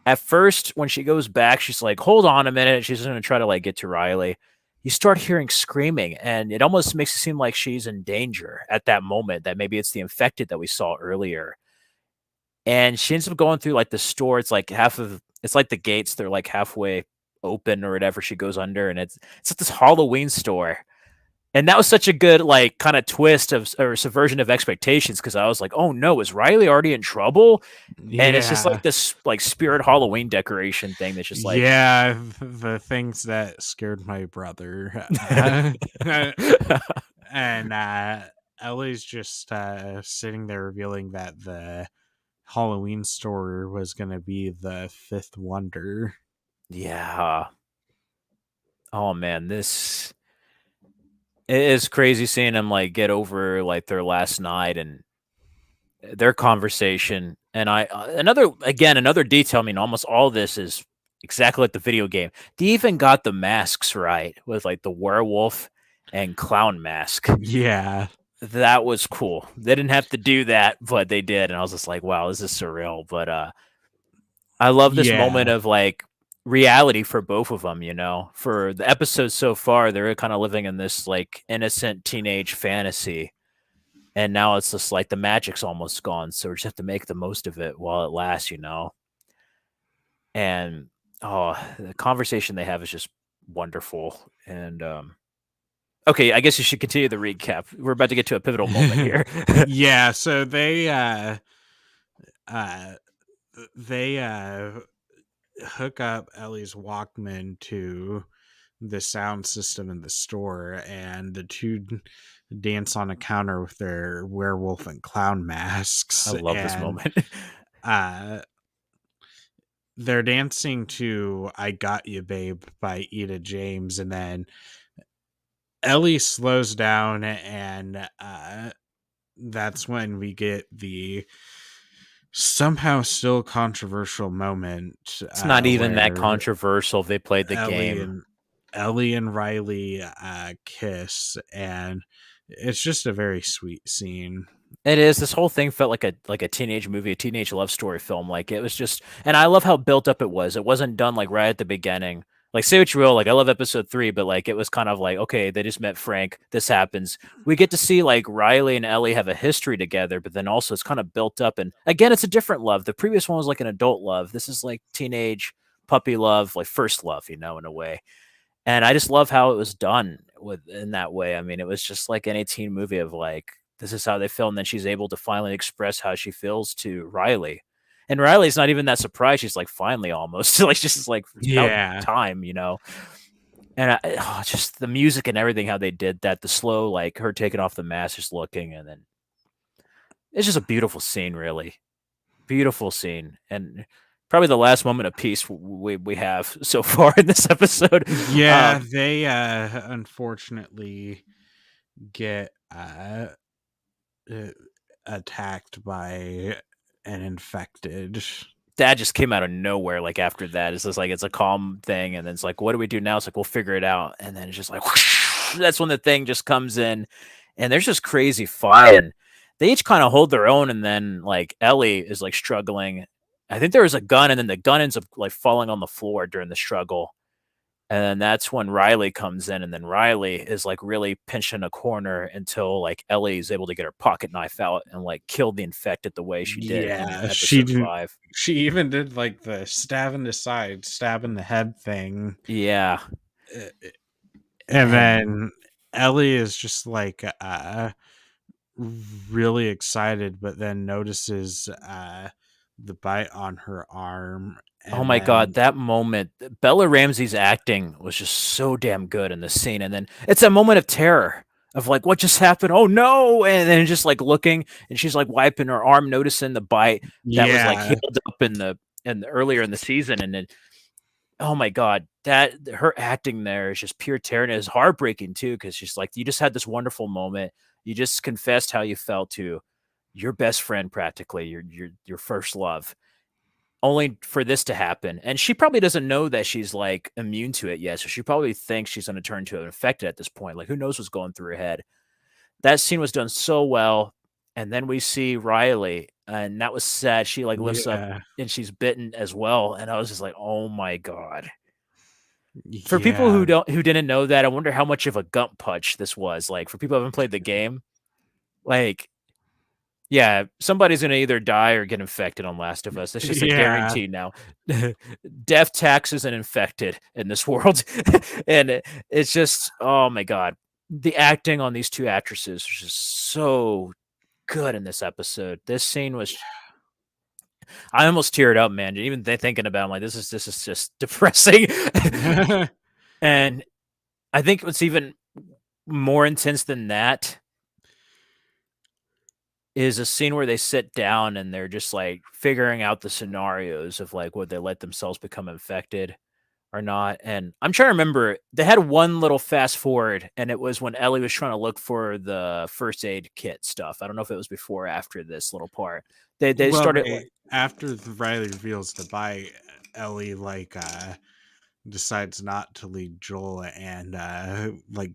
At first, when she goes back, she's like, "Hold on a minute." She's gonna try to like get to Riley. You start hearing screaming, and it almost makes it seem like she's in danger at that moment. That maybe it's the infected that we saw earlier. And she ends up going through like the store. It's like the gates. They're like halfway open or whatever. She goes under, and it's at this Halloween store. And that was such a good like kind of twist of or subversion of expectations because I was like, oh no, is Riley already in trouble? And it's just like Yeah. this like spirit Halloween decoration thing that's just like Yeah, the things that scared my brother. And Ellie's just sitting there revealing that the Halloween store was going to be the fifth wonder. yeah. Oh man, this it is crazy seeing them like get over like their last night and their conversation. And another detail. I mean, almost all of this is exactly like the video game. They even got the masks right with like the werewolf and clown mask. Yeah. That was cool. They didn't have to do that, but they did, and I was just like, wow, this is surreal. But I love this moment Yeah. of like reality for both of them, you know? For the episodes so far, they're kind of living in this like innocent teenage fantasy. And now it's just like the magic's almost gone. So we just have to make the most of it while it lasts, you know? And oh, the conversation they have is just wonderful. And okay, I guess you should continue the recap. We're about to get to a pivotal moment here. Yeah, so uh they hook up Ellie's Walkman to the sound system in the store, and the two dance on a counter with their werewolf and clown I masks, love this and moment. uh they're dancing to I Got You Babe by Etta James, and then Ellie slows down, and that's when we get the somehow still controversial moment It's not even that where controversial. They played the Ellie game. and Ellie and Riley kiss, and it's just a very sweet scene. It is. This whole thing felt like a teenage movie, a teenage love story film. Like it was just, and I love how built up it was. It wasn't done like right at the beginning. Like say what you will, like I love episode 3, but like it was kind of like okay, they just met Frank. This happens. We get to see like Riley and Ellie have a history together, but then also it's kind of built up. And again, it's a different love. The previous one was like an adult love. This is like teenage puppy love, like first love, you know, in a way. And I just love how it was done with in that way. I mean, it was just like any teen movie of like, this is how they feel, and then she's able to finally express how she feels to Riley. And Riley's not even that surprised. She's like, finally, almost like just like it's about Yeah, time, you know. And just the music and everything, how they did that, the slow like her taking off the mask, just looking, and then it's just a beautiful scene, really beautiful scene, and probably the last moment of peace we have so far in this episode. yeah, Um, they unfortunately get uh, attacked by an infected. that just came out of nowhere. Like after that, it's just like it's a calm thing, and then it's like, what do we do now? It's like we'll figure it out, and then it's just like whoosh, that's when the thing just comes in, and there's just crazy fight, and they each kind of hold their own, and then like Ellie is like struggling. I think there was a gun, and then the gun ends up like falling on the floor during the struggle. And then that's when Riley comes in, and then Riley is like really pinched in a corner until like Ellie is able to get her pocket knife out and like kill the infected the way she did in Yeah, she episode didn't. 5. She even did like the stab in the side, stab in the head thing, Yeah. uh, and And then Ellie is just like really excited, but then notices the bite on her arm, oh and my god, then that moment, Bella Ramsey's acting was just so damn good in the scene. And then it's a moment of terror of like, what just happened? Oh no. And then just like looking, and she's like wiping her arm, noticing the bite that was like yeah, healed up in the earlier in the season. And then oh my god, that her acting there is just pure terror, and it's heartbreaking too, because she's like, you just had this wonderful moment. You just confessed how you felt to your best friend, practically your first love, only for this to happen. And she probably doesn't know that she's like immune to it yet. So she probably thinks she's going to turn to an infected at this point. Like, who knows what's going through her head? That scene was done so well. And then we see Riley, and that was sad. She like lifts up yeah, and she's bitten as well. And I was just like, oh my God. For people yeah. who didn't know that, I wonder how much of a gut punch this was. Like for people who haven't played the game, like yeah, somebody's gonna either die or get infected on Last of Us. That's just a Yeah. guarantee now. Death, taxes, and infected in this world, and it's just oh my god, the acting on these two actresses was just so good in this episode. This scene was I almost teared up, man. Even thinking about it, I'm like this is just depressing, and I think what's even more intense than that is a scene where they sit down and they're just like figuring out the scenarios of like would they let themselves become infected or not. And I'm trying to remember, they had one little fast forward, and it was when Ellie was trying to look for the first aid kit stuff. I don't know if it was before or after this little part. They Well, started they after Riley reveals the bite, Ellie like decides not to lead Joel, and like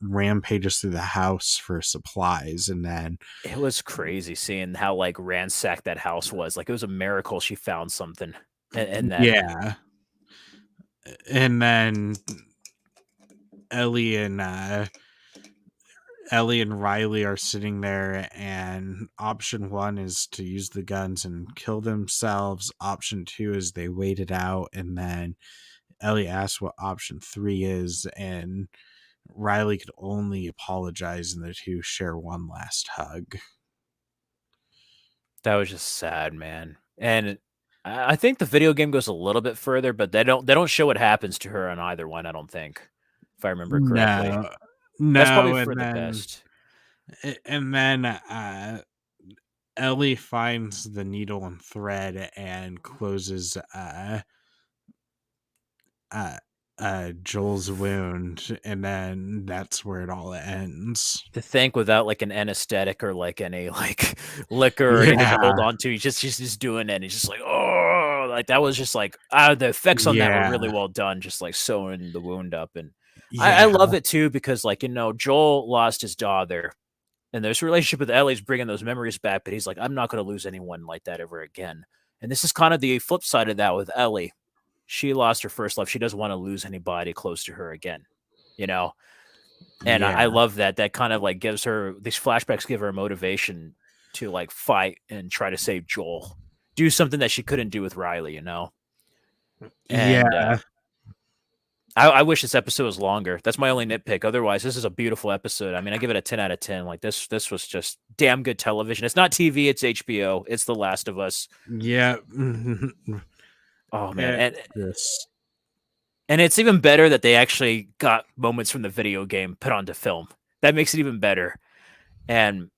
rampages through the house for supplies, and then it was crazy seeing how like ransacked that house was. Like it was a miracle she found something in that. yeah, and then Ellie and uh, Ellie and Riley are sitting there, and option one is to use the guns and kill themselves. Option two is they wait it out, and then Ellie asks what option three is, and Riley could only apologize, and the two share one last hug. That was just sad, man. And I think the video game goes a little bit further, but they don't show what happens to her on either one, I don't think, if I remember correctly. No, That's probably no, for the best. and then Ellie finds the needle and thread and closes uh, Joel's wound, and then that's where it all ends. To think without like an anesthetic or like any like liquor or anything to hold Yeah, on to, he's just doing it. And he's just like, oh, like that was just like the effects on that were yeah, really well done, just like sewing the wound up. And I yeah, love it too because like Joel lost his daughter, and this relationship with Ellie's bringing those memories back, but he's like, I'm not going to lose anyone like that ever again. And this is kind of the flip side of that with Ellie. She lost her first love. She doesn't want to lose anybody close to her again, you know? And I yeah, love that. That kind of like gives her these flashbacks, give her motivation to like fight and try to save Joel, do something that she couldn't do with Riley. And yeah, I wish this episode was longer. That's my only nitpick. Otherwise, this is a beautiful episode. I mean, I give it a 10 out of 10. Like this was just damn good television. It's not TV, it's HBO. It's The Last of Us. yeah. Oh man, It and just and it's even better that they actually got moments from the video game put onto film. That makes it even better. And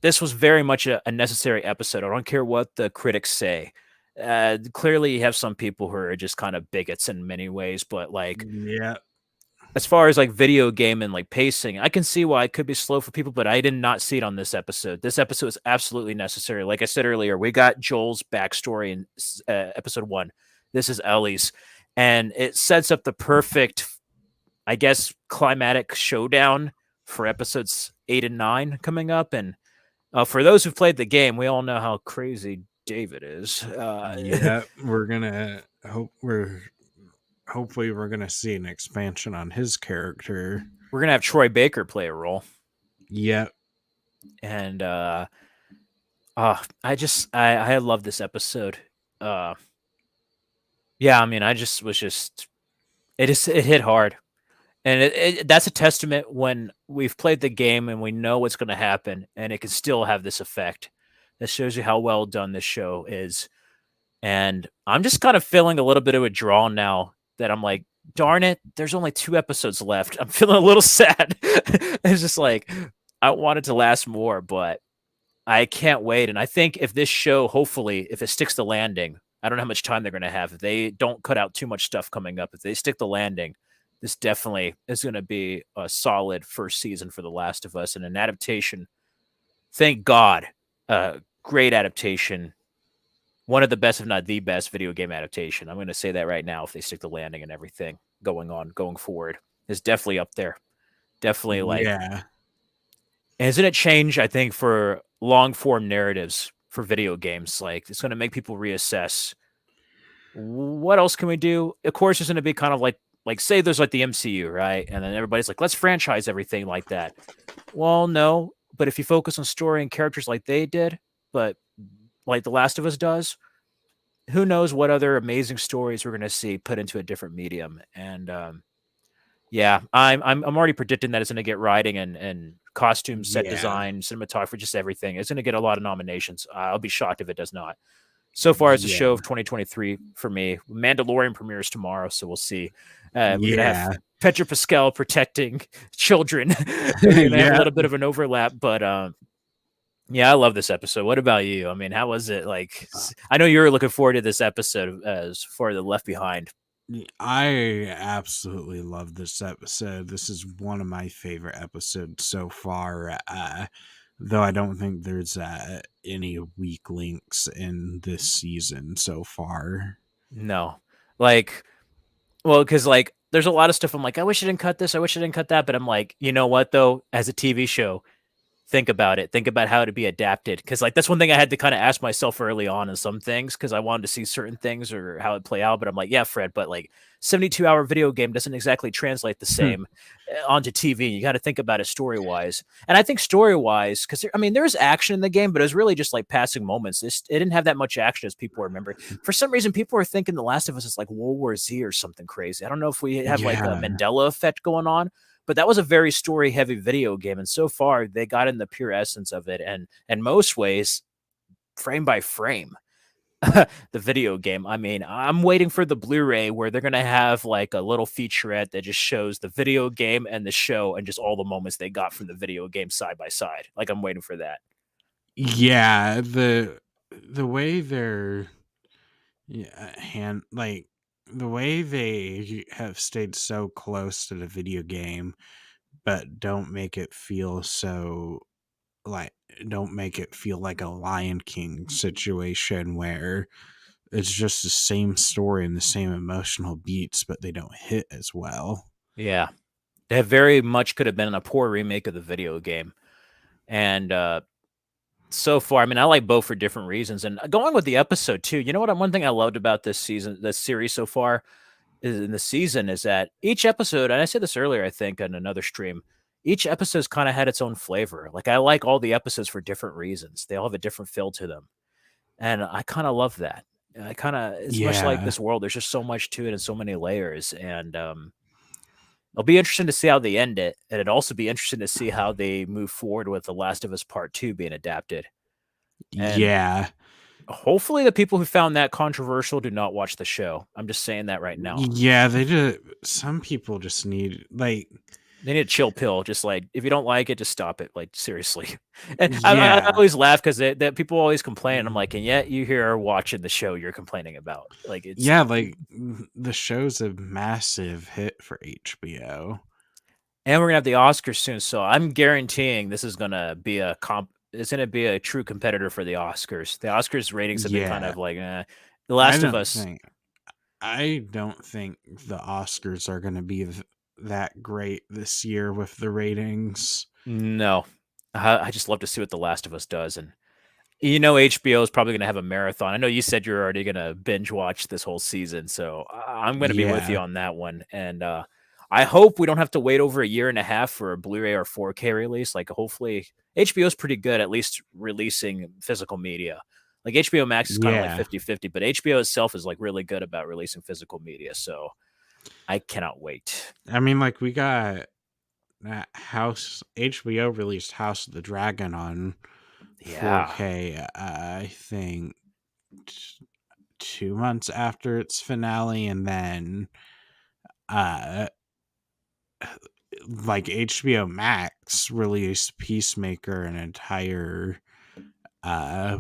this was very much a necessary episode. I don't care what the critics say. Clearly, you have some people who are just kind of bigots in many ways, but like yeah, as far as like video game and like pacing, I can see why it could be slow for people, but I did not see it on this episode. This episode is absolutely necessary. Like I said earlier, we got Joel's backstory in episode one. This is Ellie's, and it sets up the perfect, I guess, climatic showdown for episodes 8 and 9 coming up. And for those who've played the game, we all know how crazy David is. yeah. We're gonna hope we're hopefully we're gonna see an expansion on his character. We're gonna have Troy Baker play a role, Yeah, and I love this episode. Uh, yeah, I mean, I just was just it hit hard, and that's a testament when we've played the game and we know what's going to happen, and it can still have this effect. That shows you how well done this show is. And I'm just kind of feeling a little bit of a draw now that I'm like, darn it, there's only 2 episodes left. I'm feeling a little sad. It's just like I want it to last more, but I can't wait. And I think if this show, hopefully, if it sticks the landing, I don't know how much time they're going to have. If they don't cut out too much stuff coming up, if they stick the landing, this definitely is going to be a solid first season for The Last of Us and an adaptation. Thank God. Great adaptation. One of the best, if not the best, video game adaptation. I'm going to say that right now. If they stick the landing and everything going forward, is definitely up there. Definitely like, yeah, isn't it change? I think for long form narratives for video games, like it's going to make people reassess what else can we do. Of course, it's going to be kind of like say there's like the MCU, right? And then everybody's like, let's franchise everything like that. Well, no, but if you focus on story and characters like they did, but like The Last of Us does, who knows what other amazing stories we're going to see put into a different medium. And yeah, I'm already predicting that it's going to get writing and costume, set yeah, design, cinematography, just everything. It's going to get a lot of nominations. I'll be shocked if it does not. So far, it's a yeah, show of 2023 for me. Mandalorian premieres tomorrow, so we'll see. We're gonna have yeah, Pedro Pascal protecting children. We're gonna have a yeah. little bit of an overlap, but yeah, I love this episode. What about you? I mean, how was it? Like, I know you were looking forward to this episode as for the Left Behind. I absolutely love this episode. This is one of my favorite episodes so far. Though I don't think there's any weak links in this season so far. No, like, well, because like, there's a lot of stuff. I'm like, I wish I didn't cut this. I wish I didn't cut that. But I'm like, you know what though? As a TV show, think about it. Think about how to be adapted. Because like that's one thing I had to kind of ask myself early on in some things because I wanted to see certain things or how it play out. But I'm like, yeah, Fred, but like 72-hour video game doesn't exactly translate the same onto TV. You got to think about it story wise. And I think story wise, because I mean, there's action in the game, but it was really just like passing moments. It didn't have that much action as people remember. For some reason, people are thinking The Last of Us is like World War Z or something crazy. I don't know if we have like a Yeah. Mandela effect going on, but that was a very story heavy video game. And so far, they got in the pure essence of it. And in most ways, frame by frame, the video game. I mean, I'm waiting for the Blu-ray where they're gonna have like a little featurette that just shows the video game and the show and just all the moments they got from the video game side by side. Like I'm waiting for that. Yeah, the way they're yeah, hand like the way they have stayed so close to the video game but don't make it feel so like don't make it feel like a Lion King situation where it's just the same story and the same emotional beats, but they don't hit as well. Yeah, that very much could have been a poor remake of the video game. And so far, I mean, I like both for different reasons. And going with the episode too, you know what? One thing I loved about this season, this series so far, is in the season is that each episode, and I said this earlier, I think, on another stream, each episode's kind of had its own flavor. Like I like all the episodes for different reasons. They all have a different feel to them. And I kind of love that. I kind of, it's much like Yeah. this world. There's just so much to it and so many layers. And it'll be interesting to see how they end it. And it'd also be interesting to see how they move forward with The Last of Us Part 2 being adapted. And Yeah. hopefully the people who found that controversial do not watch the show. I'm just saying that right now. Yeah, they just some people just need like They need a chill pill. Just like if you don't like it, just stop it. Like seriously. And I yeah. always laugh because that people always complain. I'm like, and yet you here are watching the show you're complaining about. Like it's Yeah, like the show's a massive hit for HBO. and we're gonna have the Oscars soon. So I'm guaranteeing this is gonna be a comp. It's gonna be a true competitor for the Oscars. The Oscars ratings have been kind Yeah. of like, The I Last of don't Us. think I don't think the Oscars are going to be that great this year with the ratings. No, I just love to see what The Last of Us does, and you know HBO is probably gonna have a marathon. I know you said you're already gonna binge watch this whole season, so I'm gonna be with you Yeah. on that one. And I hope we don't have to wait over a year and a half for a Blu-ray or 4K release. Like, hopefully, HBO is pretty good at least releasing physical media. Like HBO Max is kind of like Yeah. 50-50, but HBO itself is like really good about releasing physical media. So I cannot wait. I mean, like we got that House HBO released House of the Dragon on Yeah. 4K. I think 2 months after its finale, and then uh like HBO Max released Peacemaker an entire uh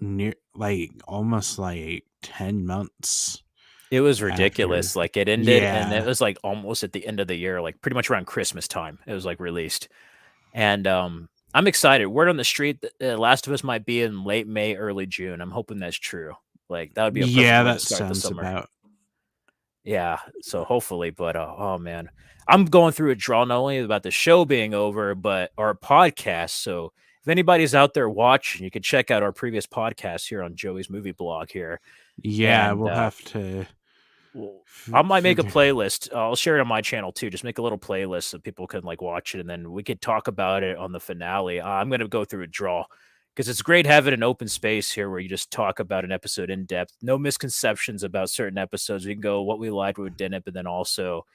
near like almost like 10 months It was after. ridiculous. Like it ended, and it Yeah. was like almost at the end of the year, like pretty much around Christmas time. It was like released, and I'm excited. Word on the street, that Last of Us might be in late May, early June. I'm hoping that's true. Like that would be a perfect Yeah, way to that start the sounds summer. about. Yeah, so hopefully, but oh man, I'm going through a draw not only about the show being over, but our podcast. So if anybody's out there watching, you can check out our previous podcast here on Joey's Movie Blog here, Yeah, and we'll have to well, I might make a figure. playlist. I'll share it on my channel too. Just make a little playlist so people can like watch it, and then we could talk about it on the finale. I'm gonna go through a draw because it's great having an open space here where you just talk about an episode in depth. No misconceptions about certain episodes. We can go what we liked, what we didn't, but then also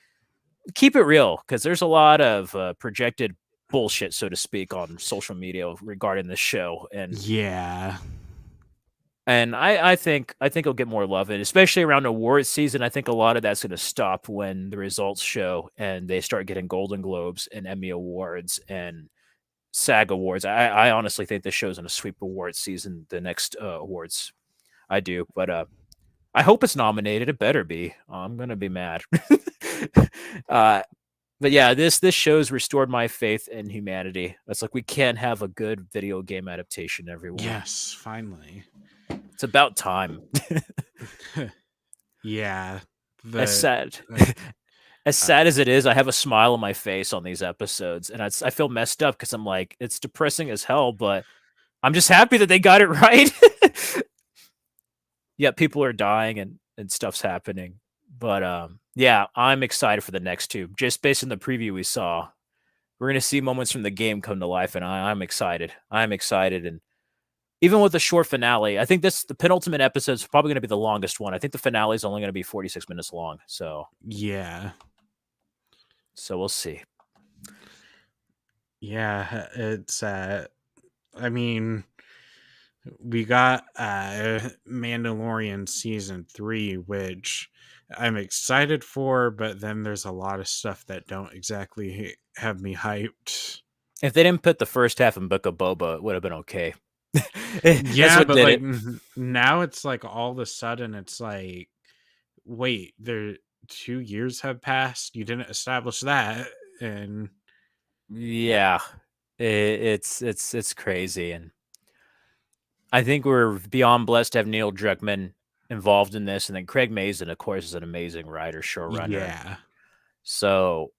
keep it real because there's a lot of projected bullshit, so to speak, on social media regarding this show, Yeah. and I think it'll get more love, and especially around awards season. I think a lot of that's going to stop when the results show and they start getting Golden Globes and Emmy awards and SAG awards. I honestly think this show's going to sweep awards season. The next awards, I do, but I hope it's nominated. It better be. I'm gonna be mad. uh, but yeah, this show's restored my faith in humanity. It's like we can't have a good video game adaptation, everyone. Yes, finally. It's about time. Yeah. As The sad uh, as uh, sad as it is, I have a smile on my face on these episodes, and I feel messed up because I'm like, it's depressing as hell, but I'm just happy that they got it right. Yet people are dying and stuff's happening, but Yeah, I'm excited for the next two. Just based on the preview we saw, we're going to see moments from the game come to life, and I'm excited. I'm excited, and even with the short finale, I think the penultimate episode is probably going to be the longest one. I think the finale is only going to be 46 minutes long. Yeah. So we'll see. Yeah, it's I mean, we got Mandalorian season 3, which I'm excited for, but then there's a lot of stuff that don't exactly have me hyped. If they didn't put the first half in Book of Boba, it would have been okay. That's Yeah, what but did like it. now it's like all of a sudden it's like, wait, there 2 years have passed. You didn't establish that, and Yeah, it's crazy, and I think we're beyond blessed to have Neil Druckmann involved in this, and then Craig Mazin, of course, is an amazing writer, showrunner, and yeah, so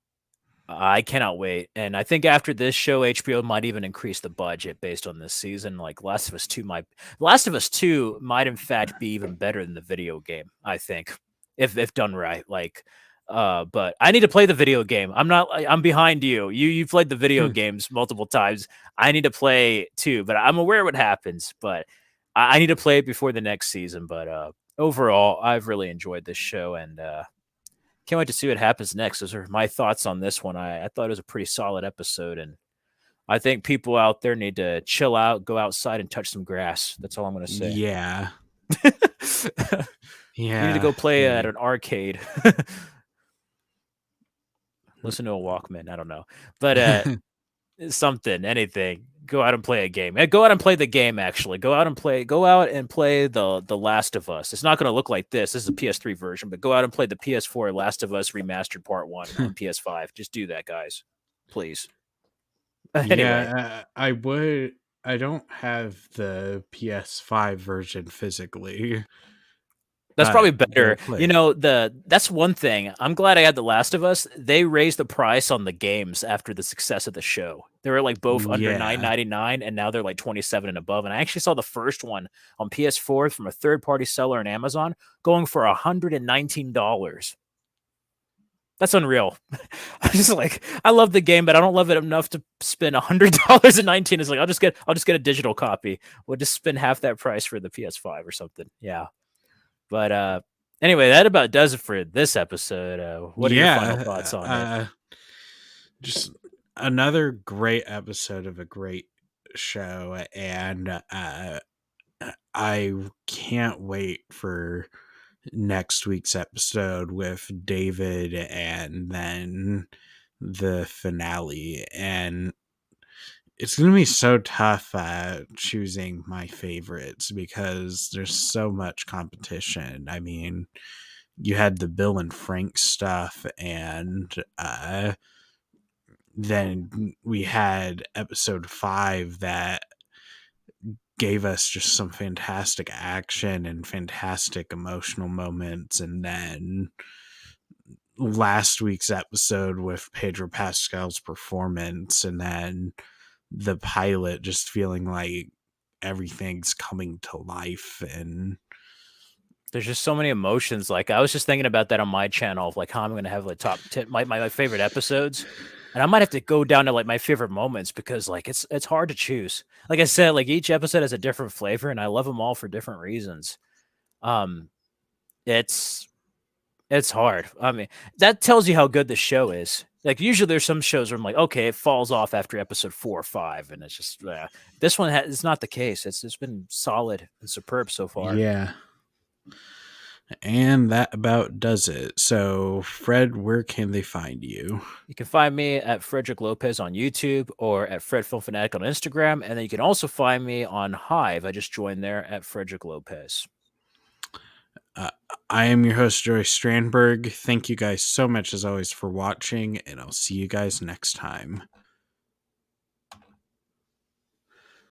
I cannot wait. And I think after this show, HBO might even increase the budget based on this season. Like Last of Us 2 might in fact be even better than the video game, I think. If done right. But I need to play the video game. I'm behind you. You played the video games multiple times. I need to play too, but I'm aware what happens, but I need to play it before the next season. But overall, I've really enjoyed this show, and can't wait to see what happens next. Those are my thoughts on this one. I thought it was a pretty solid episode, and I think people out there need to chill out, go outside, and touch some grass. That's all I'm going to say. yeah, You need to yeah. go play at an arcade. Listen to a Walkman. I don't know, but something, anything. Go out and play a game. Go out and play the game. Actually, go out and play. Go out and play the Last of Us. It's not going to look like this. This is a PS3 version, but go out and play the PS4 Last of Us remastered Part One on PS5. Just do that, guys, please. Anyway, Yeah, I would. I don't have the PS5 version physically, that's probably but better. we'll play You it. know, that's one thing. I'm glad I had The Last of Us. They raised the price on the games after the success of the show. They were like both under Yeah, $9.99, and now they're like 27 and above. And I actually saw the first one on PS4 from a third party seller on Amazon going for $119. That's unreal. I just like I love the game, but I don't love it enough to spend $100 and 19. It's like I'll just get a digital copy. We'll just spend half that price for the PS5 or something. Yeah. But anyway, that about does it for this episode. What are your final thoughts yeah. on it? Just another great episode of a great show, and I can't wait for next week's episode with David and then the finale. And it's going to be so tough choosing my favorites because there's so much competition. I mean, you had the Bill and Frank stuff, and then we had episode 5 that gave us just some fantastic action and fantastic emotional moments. And then last week's episode with Pedro Pascal's performance, and then the pilot just feeling like everything's coming to life. And There's just so many emotions. Like I was just thinking about that on my channel of like how I'm gonna have like top 10 my favorite episodes. And I might have to go down to like my favorite moments because like it's hard to choose. Like I said, like each episode has a different flavor and I love them all for different reasons. Um it's It's hard. I mean, that tells you how good the show is. Like usually there's some shows where I'm like, okay, it falls off after episode 4 or 5, and it's just this one is not the case. It's been solid and superb so far. yeah, and that about does it. So, Fred, where can they find you? You can find me at Frederick Lopez on YouTube or at Fred Film Fanatic on Instagram, and then you can also find me on Hive. I just joined there at Frederick Lopez. Uh, I am your host, Joey Strandberg. Thank you guys so much, as always, for watching, and I'll see you guys next time.